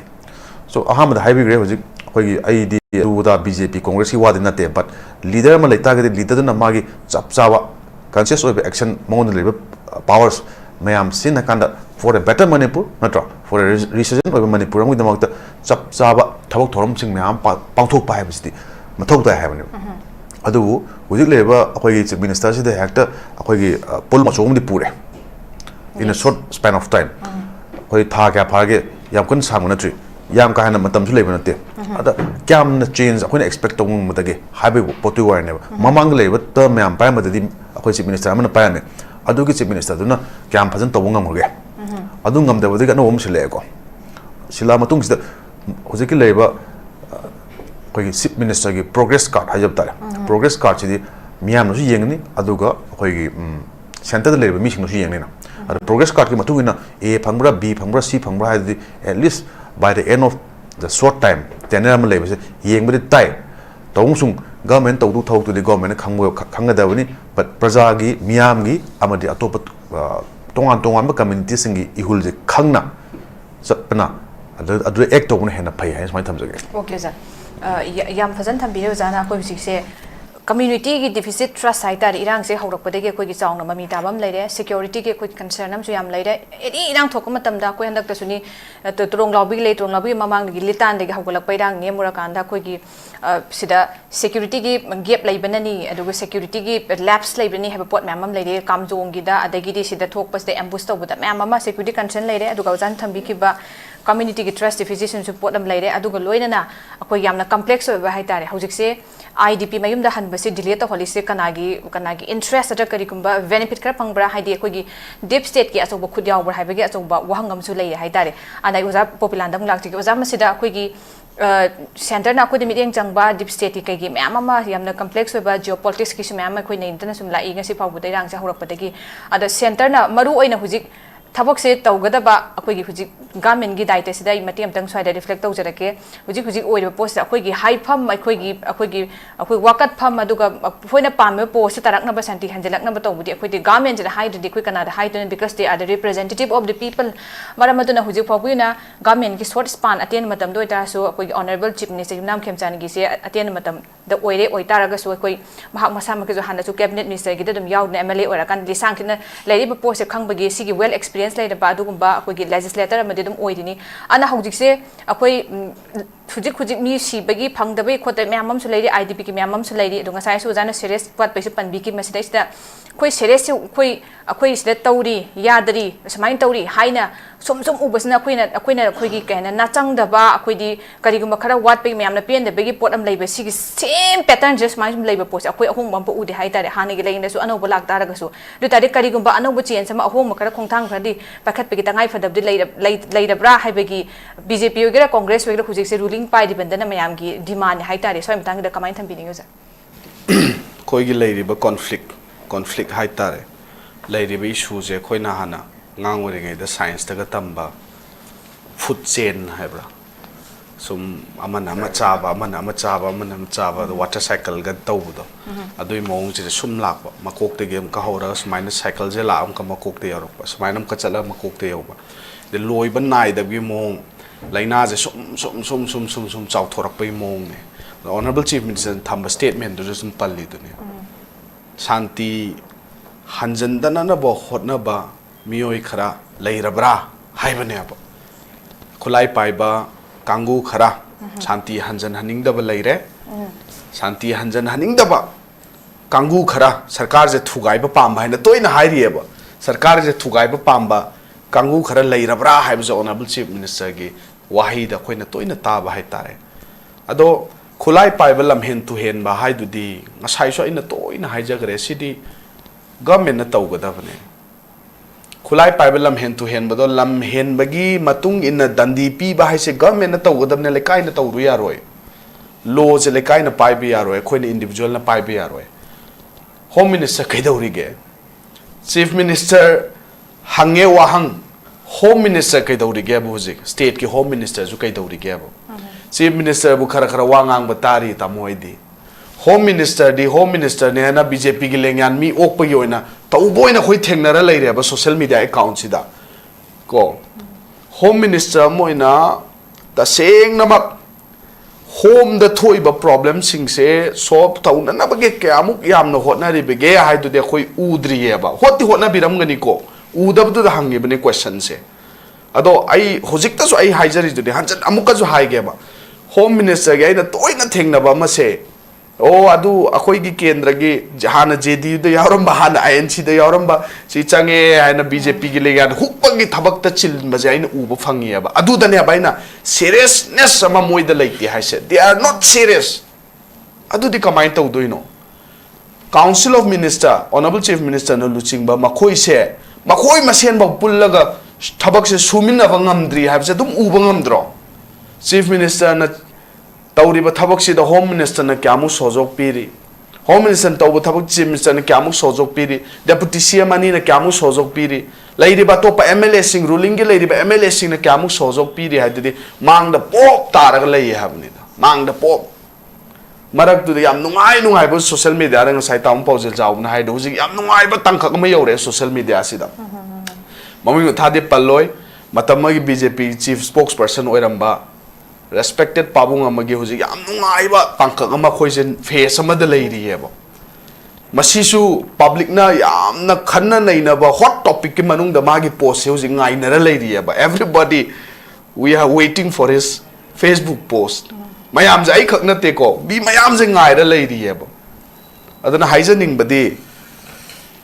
ꯁꯣ ꯑꯍꯥꯟꯕꯗ ꯍꯥꯏꯕꯤꯈ꯭ꯔꯦ ꯍꯧꯖꯤꯛ ꯑꯩꯈꯣꯏꯒꯤ ꯑꯩꯗꯤ ꯑꯗꯨꯗ BJP ꯀꯣꯡꯒ꯭ꯔꯦꯁꯀꯤ ꯋꯥꯗꯤ ꯅꯠꯇꯦ ꯕꯠ ꯂꯤꯗꯔ ꯑꯃ ꯂꯩꯇꯥꯔꯒꯗꯤ ꯂꯤꯗꯔꯗꯨꯅ ꯃꯥꯒꯤ ꯆꯞ ꯆꯥꯕ ꯀꯟꯁꯤꯌꯁ ꯑꯣꯏꯕ ꯑꯦꯛꯁꯟ ꯃꯉꯣꯟꯗ ꯂꯩꯕ ꯄꯥꯋꯔꯁ ꯃꯌꯥꯝ ꯁꯤꯖꯤꯟꯅꯀꯥꯟꯗ ꯐꯣꯔ ꯑꯦ ꯕꯦꯇꯔ ꯃꯅꯤꯄꯨꯔ ꯅꯠꯇ꯭ꯔꯣ ꯐꯣꯔ ꯑꯦ ꯔꯤꯁꯤꯖꯟ ꯑꯣꯏꯕ ꯃꯅꯤꯄꯨꯔ ꯑꯃꯒꯤꯗꯃꯛꯇ ꯆꯞ ꯆꯥꯕ ꯊꯕꯛ ꯊꯧꯔꯝꯁꯤꯡ ꯃꯌꯥꯝ ꯄꯥꯡꯊꯣꯛꯄ ꯍꯥꯏꯕꯁꯤꯗꯤ ꯃꯊꯧ ꯇꯥꯏ ꯍꯥꯏꯕꯅꯦꯕ ꯑꯗꯨꯕꯨ ꯍꯧꯖꯤꯛ ꯂꯩꯔꯤꯕ ꯑꯩꯈꯣꯏꯒꯤ ꯆꯤꯐ ꯃꯤꯅꯤꯁꯇꯔꯁꯤꯗ ꯍꯦꯛꯇ ꯑꯩꯈꯣꯏꯒꯤ ꯄꯨꯜ ꯃꯆꯣ ꯑꯃꯗꯤ ꯄꯨꯔꯦ ꯏꯟ ꯑ ꯁꯣꯔꯠ ꯁ꯭ꯄꯦꯟ ꯑꯣꯐ ꯇꯥꯏꯝ ꯑꯩꯈꯣꯏ ꯊꯥ ꯀꯌꯥ ꯐꯥꯔꯒꯦ ꯌꯥꯝ ꯀꯟꯅ ꯁꯥꯡꯕ ꯅꯠꯇ꯭ꯔꯤ ꯌꯥꯝ ꯀꯥ ꯍꯦꯟꯅ ꯃꯇꯝꯁꯨ ꯂꯩꯕ ꯅꯠꯇꯦ ꯑꯗ ꯀꯌꯥꯝꯅ ꯆꯦꯟꯖ ꯑꯩꯈꯣꯏꯅ ꯑꯦꯛꯁꯄꯦꯛ ꯇꯧꯕ ꯉꯝꯕꯗꯒꯦ ꯍꯥꯏꯕꯒꯤ ꯄꯣꯠꯇꯨꯒꯤ ꯋꯥꯔꯤꯅꯦꯕ ꯃꯃꯥꯡꯗ ꯂꯩꯔꯤꯕ ꯇꯔꯝ ꯃꯌꯥꯝ ꯄꯥꯏꯔꯝꯕꯗꯗꯤ ꯑꯩꯈꯣꯏ ꯆꯤꯐ ꯃꯤꯅꯤꯁꯇꯔ ꯑꯃꯅ ꯄꯥꯏꯔꯝꯃꯦ ꯑꯗꯨꯒꯤ ꯆꯤꯐ ꯃꯤꯅꯤꯁꯇꯔꯗꯨꯅ ꯀꯌꯥꯝ ꯐꯖꯅ ꯇꯧꯕ ꯉꯝꯈ꯭ꯔꯒꯦ ꯑꯗꯨ ꯉꯝꯗꯕꯗꯒꯤ ꯑꯅꯧꯕ ꯑꯃ ꯁꯤꯜꯂꯛꯑꯦꯀꯣ ꯁꯤꯜꯂꯛꯑ ꯃꯇꯨꯡꯁꯤꯗ ꯍꯧꯖꯤꯛꯀꯤ ꯂꯩꯔꯤꯕ ꯑꯩꯈꯣꯏꯒꯤ ꯆꯤꯐ ꯃꯤꯅꯤꯁꯇꯔꯒꯤ ꯄ꯭ꯔꯣꯒ꯭ꯔꯦꯁ ꯀꯥꯔꯗ ꯍꯥꯏꯖꯕ ꯇꯥꯔꯦ ꯄ꯭ꯔꯣꯒ꯭ꯔꯦꯁ ꯀꯥꯔꯗꯁꯤꯗꯤ ꯃꯤꯌꯥꯝꯅꯁꯨ ꯌꯦꯡꯒꯅꯤ ꯑꯗꯨꯒ ꯑꯩꯈꯣꯏꯒꯤ ꯁꯦꯟꯇꯔꯗ ꯂꯩꯔꯤꯕ ꯃꯤꯁꯤꯡꯅꯁꯨ ꯌꯦꯡꯅꯤꯅ ꯑꯗꯣ ꯄ꯭ꯔꯣꯒ꯭ꯔꯦꯁ ꯀꯥꯔꯗꯀꯤ ꯃꯇꯨꯡ ꯏꯟꯅ A ꯐꯪꯕ꯭ꯔꯥ B ꯐꯪꯕ꯭ꯔꯥ C ꯐꯪꯕ꯭ꯔꯥ ꯍꯥꯏꯗꯨꯗꯤ at least by the end of the short time tenure ꯑꯃ ꯂꯩꯕꯁꯦ ꯌꯦꯡꯕꯗꯤ ꯇꯥꯏ ꯇꯧꯕꯁꯨꯡ ꯒꯚꯔꯟꯃꯦꯟꯠ ꯇꯧꯗꯧ ꯊꯕꯛꯇꯨꯗꯤ ꯒꯚꯔꯟꯃꯦꯟꯠꯅ ꯈꯪꯒꯗꯕꯅꯤ ꯕꯠ ꯄ꯭ꯔꯖꯥꯒꯤ ꯃꯤꯌꯥꯝꯒꯤ ꯑꯃꯗꯤ ꯑꯇꯣꯞꯄ ꯇꯣꯉꯥꯟꯕ ꯀꯝꯃ꯭ꯌꯨꯅꯤꯇꯤꯁꯤꯡꯒꯤ ꯏꯍꯨꯜꯁꯦ ꯈꯪꯅ ꯆꯠꯄꯅ ꯑꯗꯨꯗ ꯑꯦꯛ ꯇꯧꯕꯅ ꯍꯦꯟꯅ ꯐꯩ ꯍꯥꯏꯅ ꯁꯨꯃꯥꯏꯅ ꯊꯝꯖꯒꯦ ओके सर याम फजन थम्बीरे ओजाना अखोय हुजिकसे कम्युनिटी की डिफिसिट ट्रस्ट हाइतार इरांग से हौरकपदगे अखोय की चावना ममी ताबम लेरे सिक्योरिटी के अखोय कंसर्न अमसु याम लेरे एनी इरांग थोक मतमदा अखोय हंदक तसुनी तुरोंग लाउबी ले तुरोंग लाउबी ममांग गी लितान दे हौगलक पैरांग ने मुराकांदा अखोय की सिदा सिक्योरिटी की गेप लेबननी अदुग सिक्योरिटी की लैप्स लेबनी हैब पोट मैम लेरे कामजोंग गिदा अदगिदि सिदा थोकपसदे एम्बुस तौबदा मैम अमा सिक्योरिटी कंसर्न लेरे अदुग ओजान थम्बी किबा कम्युनिटी की ट्रस्ट डिफिसिशन सपोर्ट अम लेरे अदुग लोइनना अखोय यामना कम्प्लेक्स ओबा हाइतारे हुजिकसे IDP मयुमदा हनबसे डिलीट तौहलिसे कनागी इंटरेस्ट अदर करिगुंबा बेनिफिट खरा फंगब्रा हाइदि अखोयगी डीप स्टेट की अचौबा खुद यावब्रा हाइबगे अचौबा वहंगमसु लेरे हाइतारे आनाय ओजा पॉपुलाल दम लाक्तिगे ओजा मसिदा अखोयगी सेंटर ना अखोयदि मिटिंग चंगबा डीप स्टेट की कई मैम अमा यामना कम्प्लेक्स ओबा जियोपॉलिटिक्स की मैम अखोयने इंटरना सुम लाई ngasi फावबदे रांगसे हौरकपदगी अदा सेंटर ना मरु ओइना हुजिक थबक से तौगदबा अखोयगी हुजिक गवर्नमेंट की दायित्व सिदा मति अमतंग स्वाइदा रिफ्लेक्ट तौजरके हुजिक हुजिक ओइबा पोस्ट अखोयगी हाइफम अखोय वाकत फम अदुगा फोइना पामे पोस्ट तरकनबा शांति हंजलकनबा तौबुदि अखोयदि गवर्नमेंट जरा हाइदि अखोय कनादा हाइदन because they are the representative of the people मरमदुना हुजिक फावबुना गवर्नमेंट की शॉर्ट स्पान अटेन मतम दोइतासु अखोय ऑनरेबल चीफ मिनिस्टर युमनाम खेमचानगी से अटेन मतम द ओइरे ओइतारगसु अखोय महाक मसामके जो हानसु कैबिनेट मिनिस्टर गिदा दम यावने MLA ओराकान लिसांखिना लेरिबा पोस्ट खंगबगे सिगी वेल एक्सपीरियंस लेरबा अदुगुंबा अखोयगी लेजिस्लेटर अमदि दम ओइदिनी अना हुजिकसे अखोय हुजिक मी सिबगी फंगदबे खोते मैममसु लेरि IDP की मैममसु लेरि अदु ngसायसु जाना सीरियस क्वाट पैसे पनबी की मसिदैसदा अखोय सीरियस अखोय सिदा तौरी यादरी समाइन तौरी हाइना सोम उबसना अखोयना अखोयगी कहना नाचंगदबा अखोयदी करिगुंबा खरा वाटपे मैमना पेनदबेगी पोट अम लेबे सिगी सेम पैटर्न जस्ट माइन लेबे पोस्ट अखोय अहोंग बम उदे हाइतारे हानेगी लेगिनसु अनौबा लाक्तारगसु दुतारे करिगुंबा अनौबा चेंज सम अहोंग खरा खोंथांग खरदी पाखतपेगी तंगाई फदबदि लेरब्रा हाइबेगी BJP ओगेरा Congress ओगेरा हुजिकसे ruling पाइदिबंदना मयामगी demand हाइतारे soy मतंगदा कमाइन थंबिनिगोजा खोइगी लेरिबा conflict हाइतारे लेरिबा इशूजे खोइना Hana ngang oringeida science taga tamba food chain haibra sum amana ama chaba water cycle ga tawbudo adui mong je sum lakba makok te game ka hora sumaina cycle je la am ka makok te yorokba sumaina ka chala makok te yoba de loiba nai da bi mong laina je sum chau thorak pai mong ne Honorable Chief Minister thamba statement do sum palli dune shanti hanjandana na bo hotna ba miyoi khara leirabra haibane ba khulai pai ba kangu khara shanti hanjan haning da ba leire shanti hanjan haning da ba kangu khara sarkar je thugai ba pam hai na toina hairi ba sarkar je thugai ba pam ba kangu khara leirabra haib jo Honorable Chief Minister gi wahi da khoina toina ta ba hai tare ado khulai pai ba lam hen tu hen ba hai du di ngasai so ina toina hai jagre sidi government na tau gada bane khulai pai ba lam hen tu hen ba do lam hen bagi matung ina dandi pi ba hai se government na tau gada ne lekai na tau ru ya roi law je lekai na pai bi ya roi khoi na individual na pai bi ya roi home minister kai dau ri ge chief minister hange wa hang home minister kai dau ri ge bu ji state ki home minister ju kai dau ri ge bu chief minister bu khara khara wa ngang ba tari ta moi di home minister ne na BJP gi lengyan mi ok pa yoina tau boina khoi thengnara leire ba social media account sida ko home minister moina ta seng na mak home da thoi ba problem sing se solve tau na na ba ge ke amuk yam no hotna ri be ge hai du de khoi udri ye ba hoti hotna biram gani ko udab du da hangi bane question se ado ai hojik ta so ai haijari du de hanjan amuka ju hai ge ba home minister ge ai na toina thengna ba ma se oh adu akhoi gi kendra gi jahana JD da yaram ba hana INC da yaram ba si change aina BJP gi legan hukpa gi thabak ta chil ma jai na uba phangi ba adu da ne ba ina seriousness sama moi da leiti hai se they are not serious adu di kamai tau doino council of minister honorable chief minister na luching ba makhoi se makhoi masen ba pullaga thabak se sumin na ngamdri ha se dum uba ngamdro chief minister na tawriba thabak si da home minister na kyamu sojok piri home minister tawba thabak chief minister na kyamu sojok piri deputy CM ani na kyamu sojok piri lairiba to pa MLA sing ruling gi lairiba MLA sing na kyamu sojok piri hadidi mang da pop taraga lei habni da mang da pop marak tu yam nungai ba social media ra ngai taum PAOJEL jaw na haido ji yam nungai ba tangkhak ma yore social media sida mami thade palloi matam gi BJP chief spokesperson oiramba respected pabung amagi hoji yam nungai ba tangkhak ama khoisen face ama da leiri heba masisu public na yam na khanna nei na ba hot topic ki manung da magi post hoji ngai na ra leiri heba everybody we are waiting for his Facebook post mayam jai khak na te ko bi mayam je ngai ra leiri heba adana haijaning badi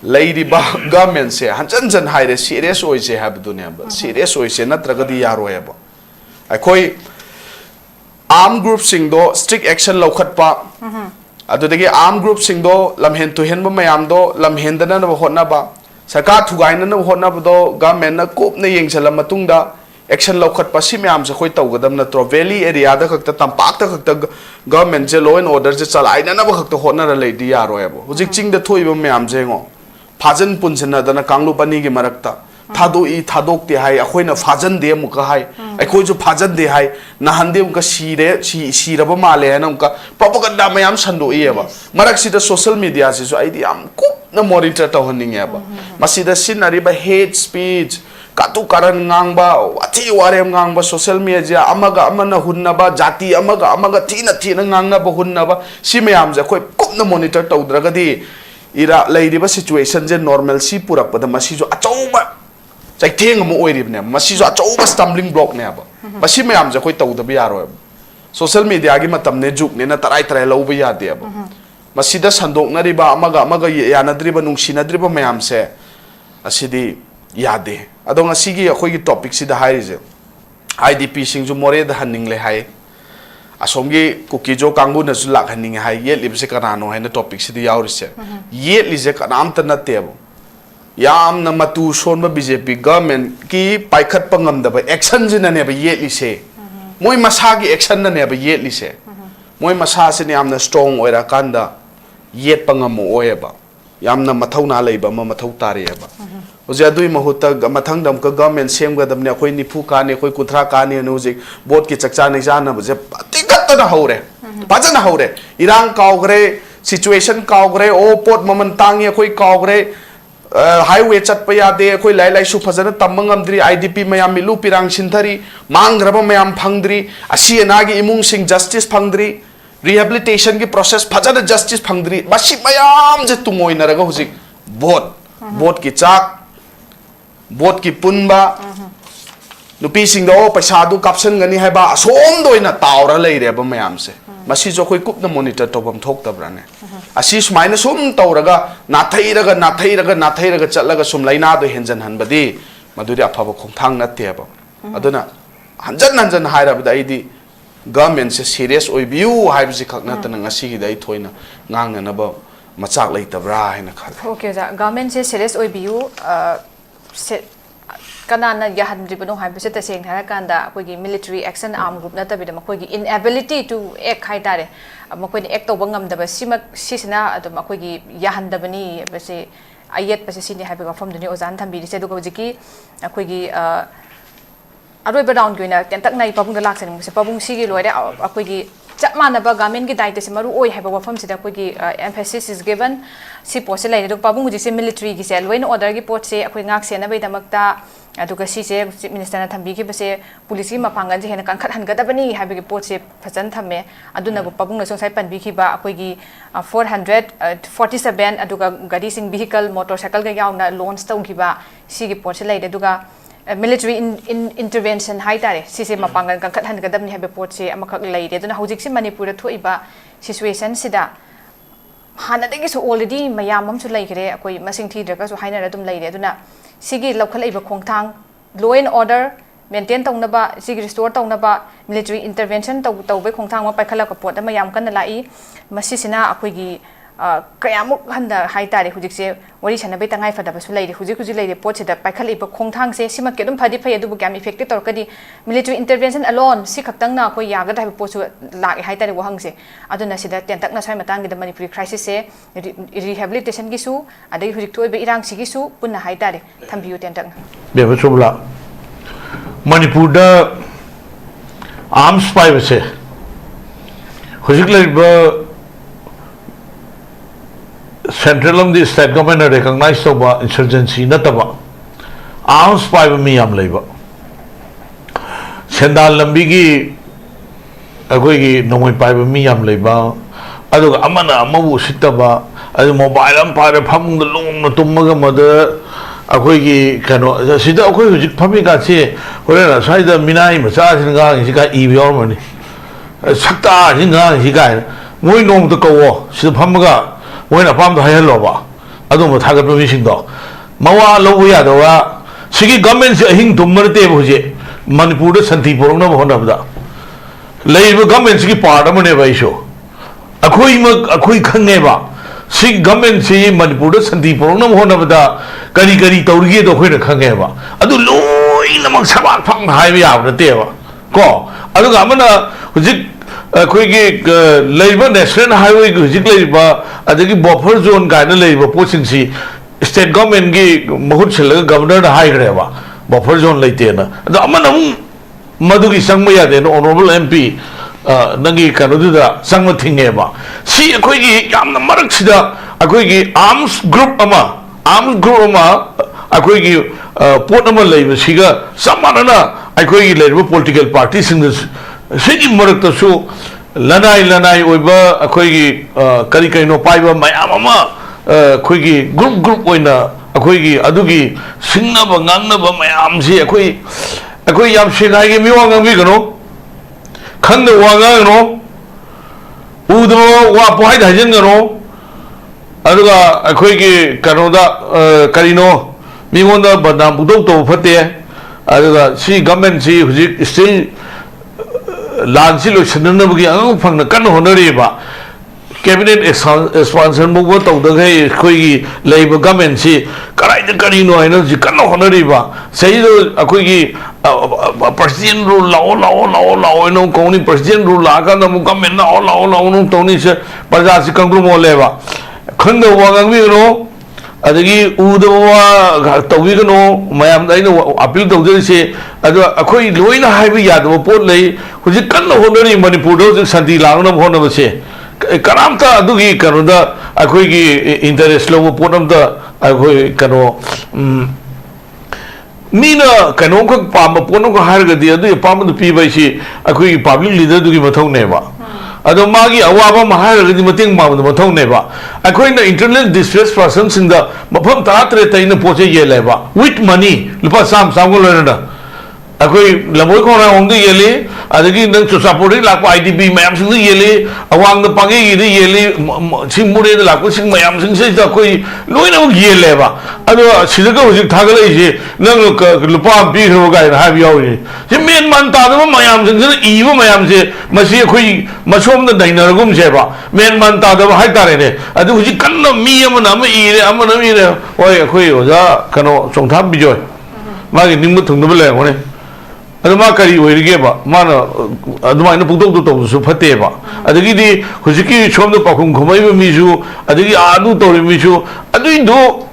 leiri ba government se hanjan jan haire serious oi je hab dunia ba serious oi se natraga di yaro heba akhoi armed group sing do strict action lokhat pa adudagi armed group sing do lamhen to hen ba mayam do lamhen dana na hotna ba sarkar thugai na hotna ba do government na kop na yengchala matung da action lokhat pa si mayam se khoi tawgadam na tro valley area da khakta tampak ta khakta government je law and order je chalai na ba khakta hotna ra lei di yaro ebo hujik ching da thoi ba mayam je ngo phajan punchna dana kanglu pani gi marakta thado i thadok te hai akhoi na phajan de muka hai akhoi ju phajan de hai na hande muka shiraba male hai na muka propaganda mayam sando i ba marak sida social media se so ai am ku na monitor ta honing ya ba masida sinari ba hate speech katu karan ngang ba ati warem ngang ba social media amaga amana hunna ba jati amaga thina ngang na ba hunna ba si mayam ja khoi ku na monitor ta udraga di ira leiriba situation je normal si purak pada masi jo achauba chai theng mo oirib ne masi jo achauba stumbling block ne ba masi mayam ja khoi tau da bi yaro social media gi matam ne juk ne na tarai lo ba ya de ba masi da sandok na riba amaga ya na driba nungsi na driba mayam se asidi ya de adong asigi khoi gi topic si da hai je IDP sing ju Moreh Da Haninge hai asomgi kukijo kangu na su Lakhaninge hai Yetlibasi Kanano hai na topic si di yauri se Yetlibasi kanam ta na tebo yam na matu son ba BJP government ki paikhat pangam da ba action jina ne ba Yetlibasi moi masa gi action na ne ba Yetlibasi moi masa se ne yam na strong oira kanda yet pangam mo oya ba yam na mathau na lei ba ma mathau tari ba hoje adui mahuta mathang dam ka government sem ga dam ne khoi nifu ka ne khoi kuthra ka ne no je board ki chakcha ne jana ba je tigat na haure bajana haure irang kaugre situation kaugre o pot maman tangi khoi kaugre highway chat pa ya de khoi lai su phajana tamangam dri IDP mayam milu pirang sinthari mangraba mayam phangdri asiana gi imung sing justice phangdri rehabilitation की process फजन justice फंगद्री मसी मयाम जे तुंगोई Narga हुजिक vote की चाक vote की पुनबा नुपी सिंगदो पैसा दु काप्सन गनी हैबा असोम दोइना तावरा लेरेबा मयाम से मसी जो कोई कुपना monitor तोबम थोक्तब्राने असी सुमाइना सुम तौरगा नाथैरगा चलगा सुम लाइना दो हेंजन हनबदी मदुरी अफाबा खोंथांग नत्तेबा अदुना हंजन हायरबदा आइदी गवर्नमेंट से serious ओइबियु हाइबसी खकनतन ngasi dai thoina ngangnanaba machak leitabra haina khal okay ja government se serious oibiu kanana yahandribano haibase taseng hara kanda akogi military action arm group na tabida makogi inability to act haitare makoi act toba ngamdaba sisina adum akogi yahandabani base ayet base sini haiba wafam duni ozan thambiri se dugo jiki akogi अरोइब round की तेंतक नाई Pabung the लाक्सन मुसे पबुंग सिगी लोइरे अकोगी चप मानबा government की दायित्व से मरु ओइ हैबा वफम सिदा अकोगी एम्फेसिस इज गिवन सि पोस्ट लाइने दो पबुंग जिसे मिलिटरी की से लोइन ऑर्डर की पोस्ट से अकोई ngak सेना बेदमक्ता अदुगा सिसे चीफ मिनिस्टर ना थंबी की बसे पुलिस की मपांगन जे हेना कंखत हनगदबनी हैबा की पोस्ट से फजन थमे अदुना पबुंग न सोसाई पनबी की बा अकोगी 447 अदुगा गाड़ी सिंग व्हीकल मोटरसाइकिल का यावना लॉन्च तौगिबा सिगी पोस्ट लाइदे दुगा military intervention haitare sise mapangan kangkhat hangadam ni habe port se amakak leide duna hojik se manipur da thoiba situation sida hana degi so already mayam am su leikre akoi masing thi draga so haina dum leide duna sigi lokhalaiba khongthang law and order maintain tawnaba sigi restore tawnaba military intervention tawbe khongthang ma paikhala ka port da mayam kan lai masisina akoi gi kayamuk handa haitare hujik se wari chana be tangai fada basu leide hujik leide pot se da paikhalai ba khongthang se sima ke dum phadi phai adu bu gam effective torkadi military intervention alone si khaktang na ko yaga da pot su la haitare wahang se aduna sida tentak na sai matang gi da manipuri crisis se rehabilitation gi su adai hujik toi be irang si gi su punna haitare thambiu tentak be ba subla manipur da arms five se hujik lai ba central of the state government recognize the insurgency nataba arms five miyam leiba sendal lambi gi agoi gi nomoi paiba miyam leiba aduga amana amabu sitaba adu mobile am pare pham da lung na tummaga mada agoi gi kano sida agoi hujik phami ka che horena saida minai macha singa si ka I yor mani sakta singa si ka moi nom to ko sida phamaga Moina palm तो हायल लोबा अदुम थागत missing दो मवा लोबु या दोवा सिगी government से अहिंग तुमरते बुजे Manipur the संति पोरंग न होनबदा लेब government की part अमने बाइसो अखोई खंगेबा सि गवर्नमेंट से मणिपुर द संति पोरंग न होनबदा करी तौरगे दो खोइना खंगेबा अदु लोइनमक सबाक फंग हाइबे याबदतेबा को अदुगा अमना हुजिक अखोइगे लेब नेशनल हाईवे की हुजिक लेबा अदगी बफर जोन गाइना लेबा पोसिंग सी स्टेट गवर्नमेंट की महुत छलगा गवर्नर हाइग्रेबा बफर जोन लेतेना अद अमनम मदुगी संगम यादे ऑनरेबल एमपी नंगी कनुदुदा संगम थिंगेबा सी अखोइगी यामना मरक सिदा अखोइगी आर्म्स ग्रुप अमा अखोइगी पोट अमा लेबा सिगा समानना अखोइगी लेबा पॉलिटिकल पार्टी सिंग सिगी मरक्तसु लनाई ओइबा अखोइगी करी कइनो पाइबा मयाम अमा अखोइगी ग्रुप ओइना अखोइगी अदुगी सिंगनबा ngangnaba मयाम से अखोइ याम सिनाइगे मिवा ngambi गनो खंद वा nganगनो उदो वा पोहाइ धाजन गनो अदुगा अखोइगी कनोदा करिनो मिगोंदा बदनाम बुदौ तो फते अदुगा सी गवर्नमेंट सी हुजिक स्टिल लांसी लोसननबगी अंग फंगना कन होनरेबा कैबिनेट एक्सपांशन मुगो तौदगै खोइगी लेब गवर्नमेंट सी कराइद करिनो हैनो जि कन होनरेबा सहीदो अखोइगी प्रेसिडेंट रूल लाओ नो कोनी प्रेसिडेंट रूल लागा न गवर्नमेंट लाओ नो तौनी से प्रजा सी कंग्रु मोलेबा खंद वागंबी नो अदगी उदवा तौबिगनो मयाम दाइनो अपील तौजरिसे अदो अखोइ लोइना हाइबि यादव पोट लई हुजि कन्न होनरी मणिपुर दो शांति लांगना होनबसे करामता अदुगी कनोदा अखोइगी इंटरेस्ट लो पोटमदा अखोइ कनो मीना कनो को पाम पोनो को हारगदी अदु पाम दु पीबैसी अखोइ पब्लिक लीडर दुगी मथौनेबा ado magi awaba mahayaragadi mating mamda mathongneba akoina internal distress persons in the mafam taratre taina poche yeleba with money lupa sam samgolana akoi lamoi khona ongde yele adagi nang support lakpa IDP mayam sing yele awang da pangi gi yele singmure da lakpa sing mayam sing se da koi loina yele ba ado sidaga hojik thagala ise nang lupa bi hro ga na ha bi yawi je men man ta da mayam sing se iba mayam se masi khoi masom da daina gum se ba men man ta da ha tare ne ado hojik kanna mi amana ma ire amana mi re oi khoi oja kano chongtham bi joy magi nimbu thungda le ngone aduma kari oirige ba mana aduma ina pukdok to su phate ba adagi di hujiki chom do pakhum khumai ba misu adagi adu tori misu adui do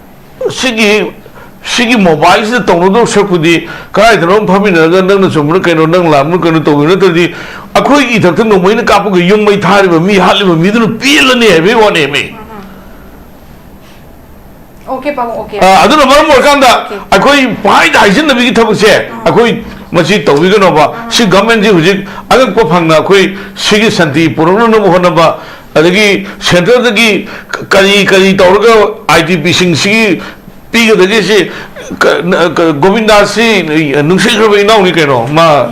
sigi mobile se tongno do sakudi kai drom phami na ga nang na chumru kaino nang lamu kaino to na to di akhoi gi thak no moina kapu gi yung mai thari ba mi hali ba mi du pil ne be wone me okay pa okay aduna maram orkanda akhoi pai da jin na bi thak se akhoi masi tawigano ba si government ji hujik agak po phangna khoi sigi santi purona no hona ba adagi center dagi kari tawga IDP sing sigi piga dagi si govinda si nungsi khrabai naw ni keno ma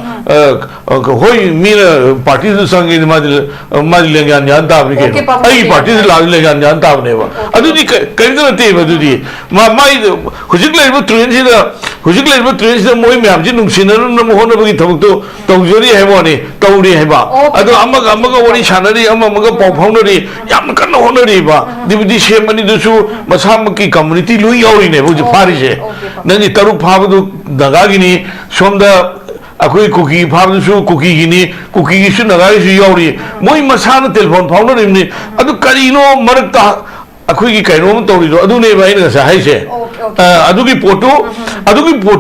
hoi mina party du sangi ma lengan yan ta ni keno ai party du la lengan yan ta ne ba adu di kari da te ba du di ma mai hujik lai ba train si da hujik lai ba train si da moi myam ji nungsi na no hona ba gi thabuk to tawjori hai ba ni tawri hai ba adu amaga wari sanari amaga pau phaunari yam kan honari ba dibdi semani du su masam ki community lui yauri ne bu fari je nani taruk phadu daga gini somda akoi kuki phadu su kuki gini kuki gi su daga gi yauri moi masana telephone phone ni adu karino marakta akoi gi kaino tori do adu ne ba ina sa hai se adu gi photo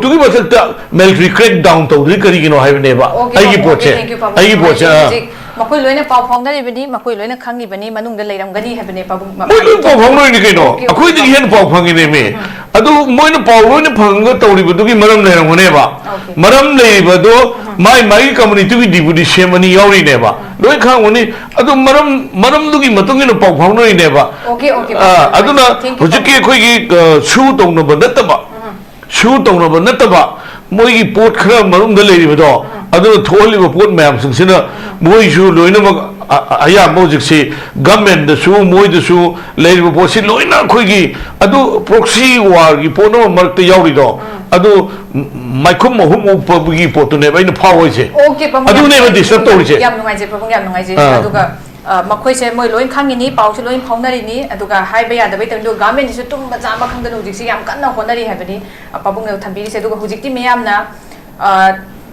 gi basakta military crackdown to ri kari gino hai ne ba ai gi poche makoi loina pau phongda bani makoi loina khangi bani manung da leiram gani habane pabu moi pau phongna ni keno akoi di hen pau phangi ne me adu moina pau loina phanga tori bu gi maram leiram ne ba maram lei ba do mai community gi deputy semani yauri ne ba loi khang ni adu maram du gi matung ni pau phongna ni ne ba okay aduna hujiki khoi gi shu tong no ba nataba moi gi pot khara marum da lei ba do adu tholi ba pot mayam sing sina moi ju loina ma aya mojik si government da su moi da su lei ba pot si loina khoi gi adu proxy war gi pono mar te yauri do adu maikhum mohum pa gi pot ne ba ina phawoi se adu ne ba disturb tori se yam nungai je pabung yam nungai je adu ga makoi se moi loin khangi ni pau se loin phaunari ni adu ga hai ba ya da bai tam do government su tum ba jama khang da no jik si yam kan na honari ha bani pabung ne thambi se adu ga hujik ti meyam na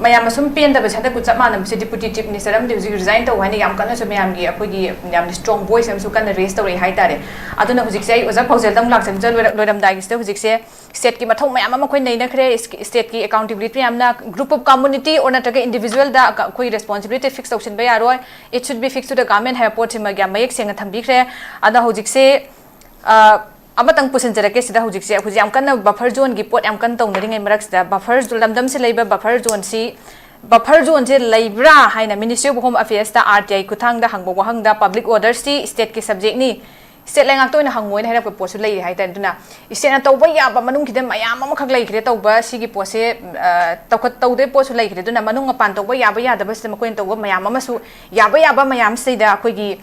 mayam sum pen da ba chada ku chama nam se deputy chief minister am de hujik resign to hani yam kan na so meyam gi akoi gi yam strong voice am su kan raise to ri hai tare adu na hujik se oja PAOJEL dang lak sam jan loiram dai gi se hujik se state ki mathong mayam ma khoi nei na khre state ki accountability am na group of community or na ta individual da khoi responsibility fix option ba yaroi it should be fixed to the government have port ma ga mayek senga thambi khre ada hujik se amatang pusin jara ke sida hujik se hujam kan buffer zone gi pot am kan tong ngai marak sida buffer lamdam se leiba buffer zone se leibra haina ministry of home affairs ta RTI kuthang da hangbo wahang da public order si state ki subject ni state lengak to na hangoi na ko posu lei hai tan duna state na tawba ya ba manung kidam mayam ma khak lei khre tawba si gi pose tawkhat tawde posu lei khre duna manung pan tawba ya ba da bas ma koin tawba mayam ma su ya ba mayam se da khoi gi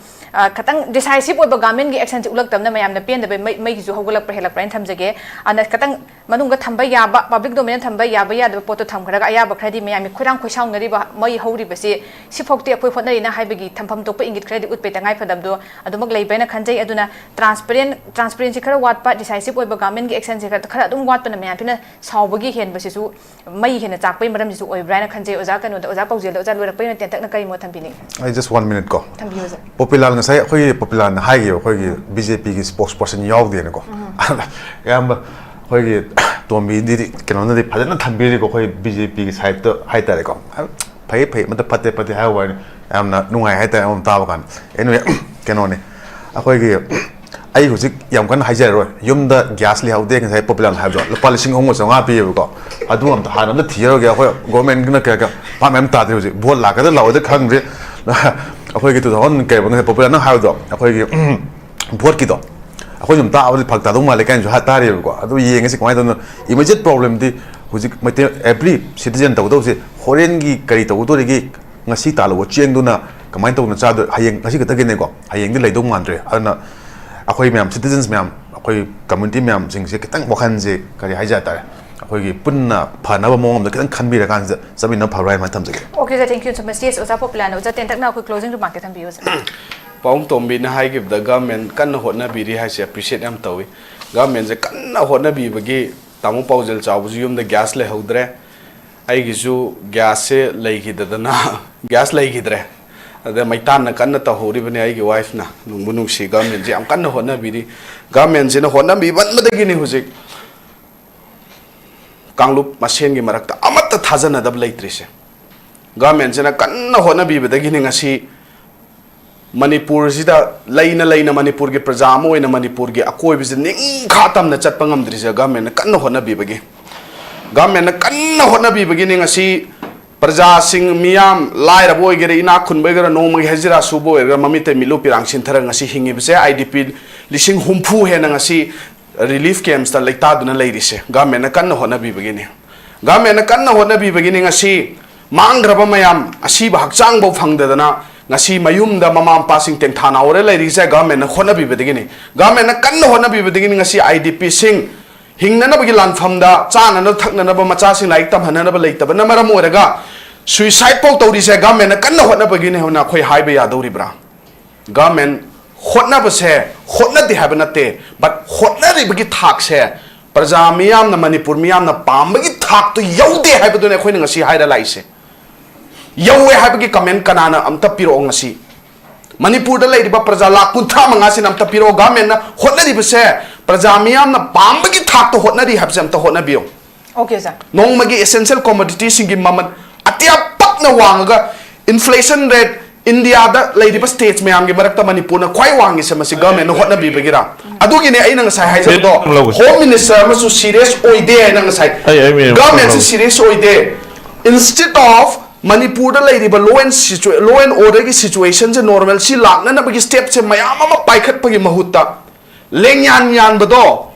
katang decisive oba government gi action ulak tamna mayam na pen da mai gi ju hogolak prhelak prain thamjage ana katang manung ga thamba ya ba public domain thamba ya ba da poto tham khara ya ba khradi mayam mi khurang khoisang ngari ba mai hori ba se si phokti apoi phonari na hai ba gi thampham tokpa ingit khradi utpe tangai phadam do adumak lei baina khanjai aduna transparency khara watpa decisive oba government gi action se khara dum watpa na mayam pina sawbagi hen ba se su mai hen chakpai maram su oi braina khanjai oja kanu da oja PAOJEL da oja lorak pai na ten tak na kai mo thambini I just 1 minute ko thambi oja POPILAL ngasai khoi POPILAL na hai gi khoi gi BJP gi spokesperson yaw de ne ko yam khoi gi tombi di keno na di phadana thambi ko khoi BJP gi side to hai tare ko phai mata pate hai wa yam na nungai hai ta am ta ba kan enu keno ne akhoi gi ai hujik yam kan haijar ro yumda gas li haude ngai POPILAL ha jo lupa lising hong so nga pi ko adu am ta hanam da thiero ge khoi government na ka pa mem ta de hujik bol la ka da law de khang de ꯑꯩꯈꯣꯏꯒꯤ 2000 ꯀꯩ ꯕꯪ popular ꯅꯪ ꯍꯥꯏꯕꯗꯣ ꯑꯩꯈꯣꯏꯒꯤ ꯚꯣꯠꯀꯤꯗꯣ ꯑꯩꯈꯣꯏ ꯁꯨꯝ ꯇꯥꯕꯗꯤ ꯐꯛ ꯇꯥꯗꯧ ꯃꯥꯜꯂꯦ ꯀꯥꯏꯅꯁꯨ ꯇꯥꯔꯤꯕꯀꯣ ꯑꯗꯨ ꯌꯦꯡꯉꯁꯤ ꯀꯃꯥꯏꯅ ꯇꯧꯅꯣ ꯏꯃꯤꯗꯤꯌꯦꯠ ꯄ꯭ꯔꯣꯕ꯭ꯂꯦꯝꯗꯤ ꯍꯧꯖꯤꯛ ꯃꯩꯇꯩ ꯑꯦꯕ꯭ꯔꯤ ꯁꯤꯇꯤꯖꯦꯟ ꯇꯧꯒꯗꯧꯁꯦ ꯍꯣꯔꯦꯟꯒꯤ ꯀꯔꯤ ꯇꯧꯒꯗꯧꯔꯤꯒꯦ ngasi taluwa chengduna kamai tawna chadu hayeng ngasi katagene ko hayeng di leidong mandre aduna akhoi myam citizens myam akhoi community myam singse kitang wakhan je kari haija tare akhoi gi punna phanaba mongam da kitang khanbira kan sabina phawrai ma thamjage. Okay sir, thank you so much. Yes, oza POPILAL oza ten tak na akhoi closing remark ke thambiyo sir. Paung Tombi na hai give the government kan hotna biri hai se appreciate am tawi government je kan hotna bi bagi tamu PAOJEL chawbu yum da gas le hodre ai gisu gas se leigi dadana gas leigi dre ade maitan na kan ta hori bane ai gi wife na nungmunung si government je am kan hotna biri government je na hotna bi ban madagi ni hujik kanglup masen gi marakta amatta thajana dab leitri se government je na kan hotna bi badagi ni ngasi Manipur sida laina Manipur ge prajamo ina Manipur ge akoi bi ning khatam na chat pangam drisa government na kan hona bi bagi government na kan hona bi bagi ning asi praja sing miyam lai ra boy ge ina khun bai ga no ma hezira su boy ga mami te milu pirang sin thara ngasi hingi bise IDP lising humpu he na ngasi relief camps ta lekta duna lai rise government na kan hona bi bagi ni government na kan hona bi bagi ning asi mangraba mayam asi ba hakchang bo phangdadana ngasi mayum da mama passing teng thana ore lai rise government na khona bi bedegini government na kan hona bi bedegini ngasi IDP sing hingna na bagi lanfam da chana na thakna na ba macha sing laik tam hana na ba leita ba na maram oraga suicide pok tori se government na kan hona begini hona khoi hai ba ya dori bra government khotna ba se khotna di habana te but khotna ri bagi thak se praja miyam na Manipur miyam na pam bagi thak to yaude hai ba do ne khoi na ngasi hai da lai se yawe habagi comment kanana amta piro ngasi Manipur da lai riba praja la kuntha mangasi amta piro government na hotna ri bse praja miyam na pambagi thak to hotna ri habse amta hotna bio. Okay sir. Nong magi essential commodities singi maman atia pakna wanga inflation rate India da lai riba states mayam ge marakta Manipur na khwai wangi se masi government na hotna bi bagira adugi ne aina ngasai hai do home minister masu serious oide na ngasai government is serious oide instead of Manipur da lai riba law and order ki situation je normal si lakna na bagi step se mayam ama paikhat pagi mahutta leng yan bado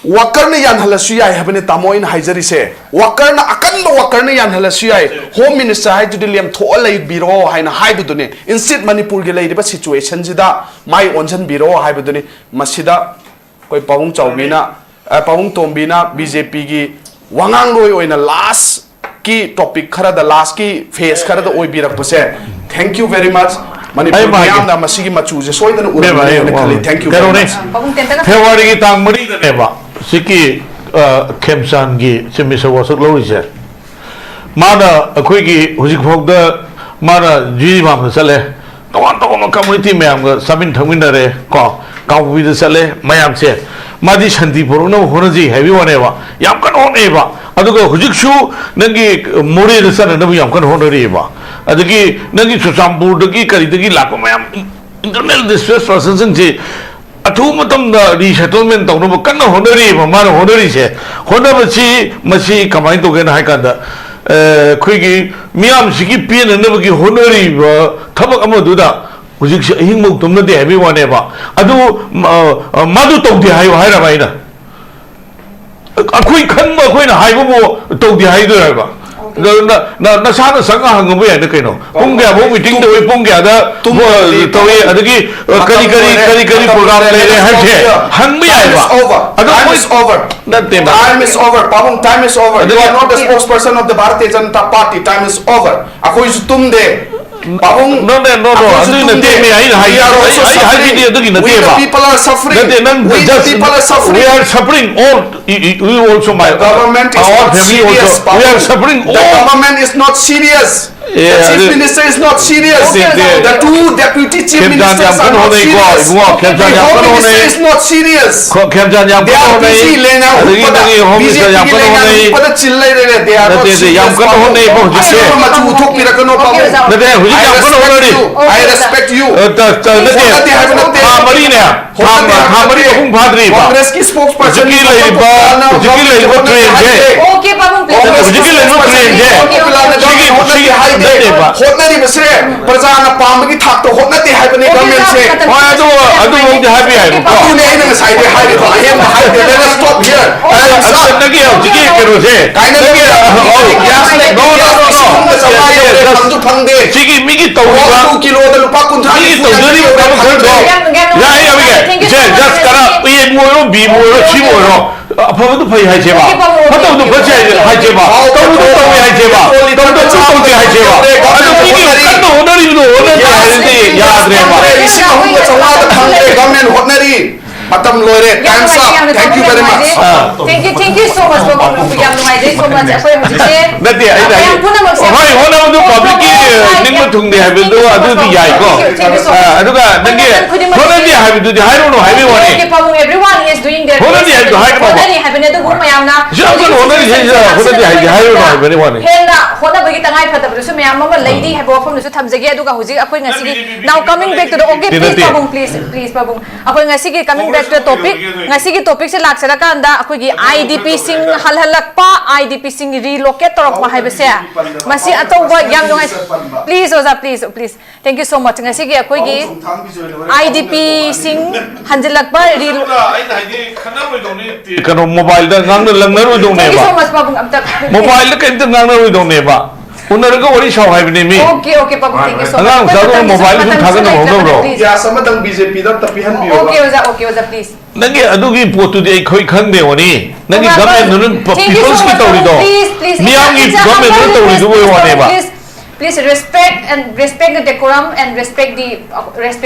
worker ne yan hala suyai habane tamoin haijari se worker na akan ba worker ne yan hala suyai home minister hai to diliam tho lai biro haina hai budune instead Manipur ge lai riba situation jida mai onjan biro hai budune masida koi Paung Chaubina Paung Tombina BJP gi wangang roi oina last की topic खरा द last की phase खरा द ओइ बिरक पसे thank you very much Manipur मियाम दा मसिगी मचू जे सोइदन उरने ने खाली thank you very much February की तांग मरी दनेबा सिकी खेमसान की सिमिसो वसक लोरिसे माना अखोई की हुजिक भोग द माना जी माम चले तोन कम्युनिटी मैम सबिन थमिनरे को काउबी द चले मयाम से मादी शांति पुरनो होनजी हेवी वनेबा याम कन होनेबा अदुगा हुजिकसु नंगी मोरे द सन नबु याम कन होनरेबा अदगी नंगी सुसामपुर दगी करी दगी लाको मयाम इंटरनल डिस्ट्रेस पर्सन सिंग जे अथु मतम द रीसेटलमेंट तौनो कन होनरेबा मान होनरीसे होनबसी मसी कमाई तो गेन हाय कांदा खुगी मियाम सिगी पेन नबगी होनरीबा थबक अमदुदा हुजिकसे अहिंग मौ तुमनदे हेवी वनेबा अदु मादु तौदे हायो हायराबा इना अखोई खनबा अखोइना हाइबो तौदे हाइदोराबा ना साना संगा हंगबो याने कइनो पुंग गया बो मीटिंग दो पुंग गया दा तोए अदगी करी प्रोग्राम ले रे हजे हंग भी आइबा time is over time is over Paung time is over you are not the spokesperson of the Bharatiya Janata Party time is over akhoi su tum de Paung no adu na te me ai we the people are suffering we are suffering all we also my government is not serious we are suffering all the government is not serious the chief minister is not serious the two deputy chief ministers are not serious the home minister is not serious they are busy lena BJP lena pada chillai re they are not serious machu uthok pirakano I respect you Congress ki spokesperson ꯅꯠꯇꯦꯕ ꯍꯣꯠꯅꯔꯤꯕꯁꯦ ꯄ꯭ꯔꯖꯥꯅ ꯄꯥꯝꯕꯒꯤ ꯊꯥꯛꯇ ꯍꯣꯠꯅꯗꯦ ꯍꯥꯏꯕꯅꯤ ꯒꯚꯔꯟꯃꯦꯟꯠꯁꯦ ꯍꯣꯏ ꯑꯗꯨꯕꯨꯗꯤ ꯍꯥꯏꯕ ꯌꯥꯏꯕꯀꯣ ꯑꯗꯨꯅꯦ ꯑꯩꯅ ꯉꯁꯥꯏꯗꯩ ꯍꯥꯏꯔꯤꯗꯣ ꯑꯍꯦꯟꯕ ꯍꯥꯏꯗꯦ ꯂꯦꯠ ꯑꯁ ꯁ꯭ꯇꯣꯞ ꯍꯤꯌꯔ ꯅꯪꯒꯤ ꯍꯧꯖꯤꯛꯀꯤ ꯀꯩꯅꯣꯁꯦ ꯐꯪꯗꯦ ꯁꯤꯒꯤ ꯃꯤꯒꯤ ꯇꯧꯔꯤꯕ ꯀꯤꯂꯣꯗ ꯂꯨꯄꯥ 50 ꯃꯤꯒꯤ ꯇꯧꯖꯔꯤꯕ ꯊꯕꯛꯁꯤꯡꯗꯣ ꯌꯥꯏ ꯖꯁ ꯀꯔ ꯑꯦꯕꯨ ꯑꯣꯏꯔꯣ ꯕꯤꯕꯨ ꯑꯣꯏꯔꯣ ꯁꯤꯕꯨ ꯑꯣꯏꯔꯣ ꯑꯐꯕꯗꯨ ꯐꯩ ꯍꯥꯏꯁꯦꯕ ꯐꯠꯇꯕꯗꯨ ꯐꯠꯁꯦ ꯍꯥꯏꯁꯦꯕ ꯇꯧꯕꯗꯨ ꯇꯧꯋꯦ ꯍꯥꯏꯁꯦꯕ ꯇꯧꯗꯕꯗꯨ ꯇꯧꯗꯦ ꯍꯥꯏꯁꯦꯕ ꯑꯗꯨ ꯃꯤꯒꯤ ꯀꯟꯅ ꯍꯣꯠꯅꯔꯤꯕꯗꯣ ꯍꯣꯠꯅꯗꯦ ꯍꯥꯏꯔꯗꯤ ꯌꯥꯗ꯭ꯔꯦꯕ 3,500 ꯐꯪꯗꯦ ꯒꯚꯔꯟꯃꯦꯟꯠ ꯍꯣꯠꯅꯔꯤ matam loire time's up thank you very much thank you so much yam nuai so much akhoi hujise nati ai hoi hona du public ki ningma thungde habidu adu di yai ko aduga nange hona di habidu di hairo no haibe wani everyone is doing their hona di habidu hairo hona ni habine du gum mayam na jago hona di hairo no haibe wani hena hona bagi tangai phata bru su mayam ma lady habo phom su thamjage aduga huji akhoi ngasi now coming back to the okay please babung akhoi ngasi ki coming back to the topic ngasi ki topic se lak sara kan da akhoi gi idp sing hal halak pa idp sing relocate torok ma haibe se masi atauba yam ngai please oza please thank you so much ngasi gi akhoi gi idp sing hanjilak pa kano mobile da ngang lang na ro dong ne thank you ba so much babung am tak mobile da kan ngang na ro dong ne ba unaraga wari shaw hai bne mi okay babung thank you so much ngang sa mobile su thaga na ho ro ya samadang bjp da tapihan bi okay oza please nange adugi potu de khoi khang de wani nange government nun people's ki tawri do miyam ki government nun tawri do wani ba please respect the decorum and respect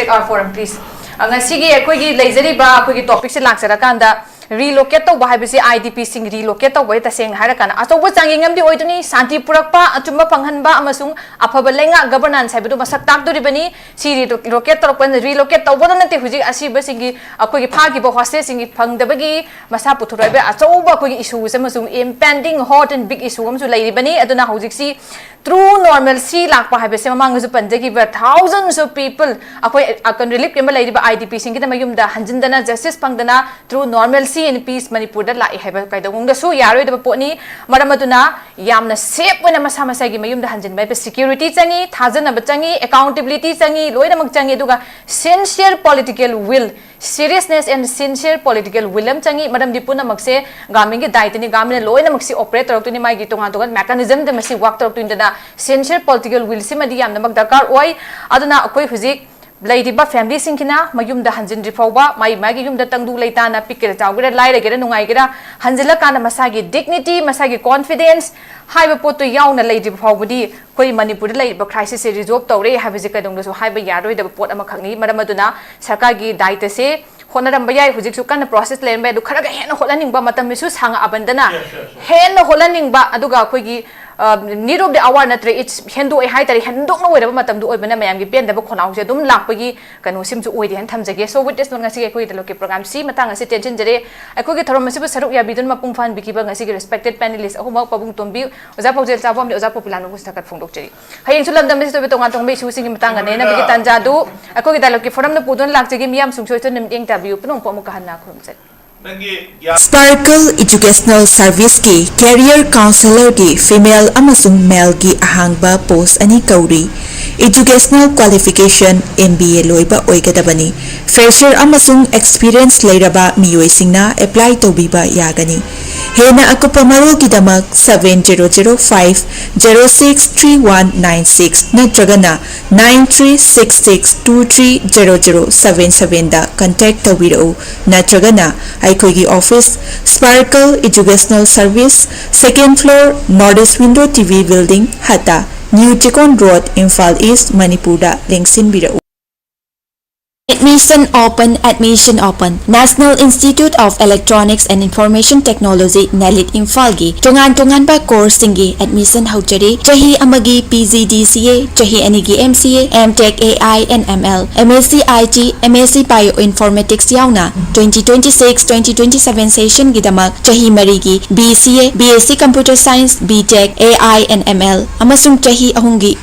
our forum please ngasi gi akoi gi leizari ba akoi gi topic se laksara kanda relocate to bahai bisi idp sing relocate to bai ta seng hara kana asobo changing am di oiduni santi purakpa achumba panghan ba amasung afaba lenga governance haibu masak tak duri bani si relocate to pen relocate to bodana te huji asi basingi akoi gi phagi bo hostel singi phangdabagi masa puthurai ba asobo akoi gi issue se masung impending hot and big issue am su lairi bani aduna hujik si true normalcy lakpa haibe se mamang ju panjagi ba thousands of people akoi akon relief kemba lairi ba idp sing ki mayum da hanjindana justice pangdana true normalcy in peace manipur da lai haiba kaidong da su yaroi da poni maramaduna yamna safe wena masa masa gi mayum da hanjin bai security changi thajana ba changi accountability changi loina mak changi duga sincere political will seriousness and sincere political will am changi madam dipuna makse gaming gi daitani gamine loina maksi operator to ni mai gi tonga tonga mechanism da masi work to indana sincere political will simadi yamna mak dakar oi aduna akoi huzik Lady family sinkina mayum da hanjin rifauba mai magi yum da tangdu leitana pikira tawgira laira gera nungai gera hanjila kana masagi dignity masagi confidence haiba potu yauna lady faubudi koi manipur lai ba crisis se resolve tawre haiba je kadong da so haiba yaroi da pot ama khangni maramaduna sarkar gi daita se honaram bayai hujik su kana process len ba du kharaga hen holaning ba matam misu sanga abandana hen holaning ba aduga koi gi need of the hour natre it's hendu ai hai tari hendok no wera matam du oibana mayam gi pen da ba khonau je dum lakpagi kanu sim chu oidi han thamjage so with this ngasi koi da loke program si matang asi tension jare akoi gi thorom masibu saruk ya bidun mapung fan biki ba ngasi gi respected panelist ahuma pabung tombi oza paujel chawam de oza POPILAL no gusta kat phongdok cheri hayeng chulam dam mesi to be tonga tongbe su singi matang ne na bigi tanja du akoi gi da loke forum no pudun lak jegi miyam sungchoi to nim interview punong po mu ka hanna khum chet Sparkle Educational Service ki Career Counselor ki Female amasung Male ki ahangba post ani kauri Educational Qualification MBA loiba oigadabani Fresher amasung Experience leiraba miyoi singna apply tobiba yagani Hena akupa marul kidamak 7005063196 natragana 9366230077 da contact tawiro natragana Aikoigi office Sparkle Educational Service 2nd floor Northeast Window TV Building Hata New Chikon Road Imphal East Manipur da Lingsin Bira Admission open National Institute of Electronics and Information Technology Nalit Imphal-gi tongan ba course singi admission haujari chahi amagi PGDCA chahi anigi MCA MTech AI and ML MSc IT MSc Bioinformatics yauna 2026-2027 session gidamak chahi marigi BCA BSc Computer Science BTech AI and ML amasung chahi ahungi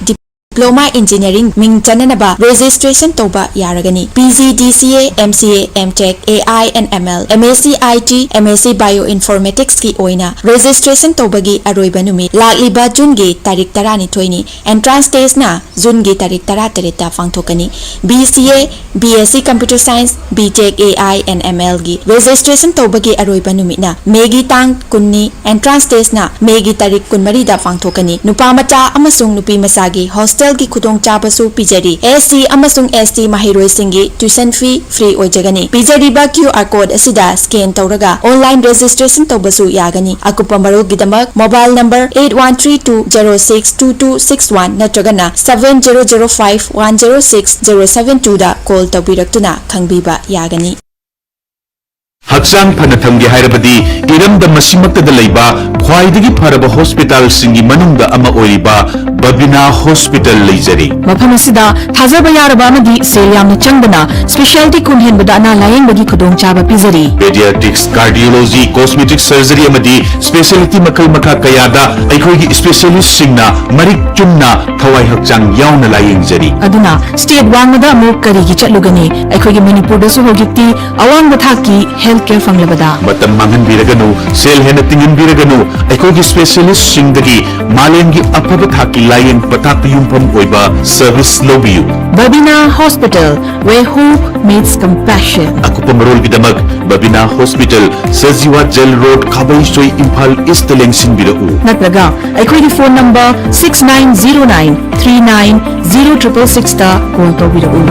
diploma engineering ming chananaba registration toba yaragani PGDCA MCA MTech AI and ML MSc IT MSc Bioinformatics ki oina registration tobagi aroiba numit lakliba June gi tarik 12 ni entrance test na June gi tarik 13 ta fangthokani BCA BSc Computer Science BTech AI and ML gi registration tobagi aroiba numit na Megi tang kunni entrance test na Megi tarik kunmari da fangthokani nupa macha amasung nupi masagi hostel gi khudong chabasu pijari SC amasung ST mahiroi singi tuition fee free oijagani pijari ba QR code asida scan tawraga online registration tawbasu yagani akupa maro gidamak mobile number 8132062261 natragana 7005106072 da call tawbiraktuna khangbiba yagani Haksan Panatham gi hairabadi iramda masimakta laiba khwaidagi pharaba hospital singi manungda ama oiriba Babina Hospital leijari mafam asida thajaba yaraba amadi selyamna changdana specialty kunhenbada ana layeng bagi khudong chaba pizari pediatrics cardiology cosmetic surgery amadi specialty makal makha kayada aikhogi specialist singna marik chumna thawai hakchang yauna layeng jari aduna state wangda mu kari gi chatlugani aikhogi manipur da su hogikti awang bathaki healthcare fanglabada matam mangan biraganu sel hena tingin biraganu aikhogi specialist singdagi malengi apaba thaki layeng patak yumpam oiba service lobiyu Babina Hospital where hope meets compassion akupa marol gidamak Babina Hospital Sajiwa Jail Road Kabai Soi Imphal East Lengsing birau natraga aikhogi phone number 6909390666 ta call tawbirau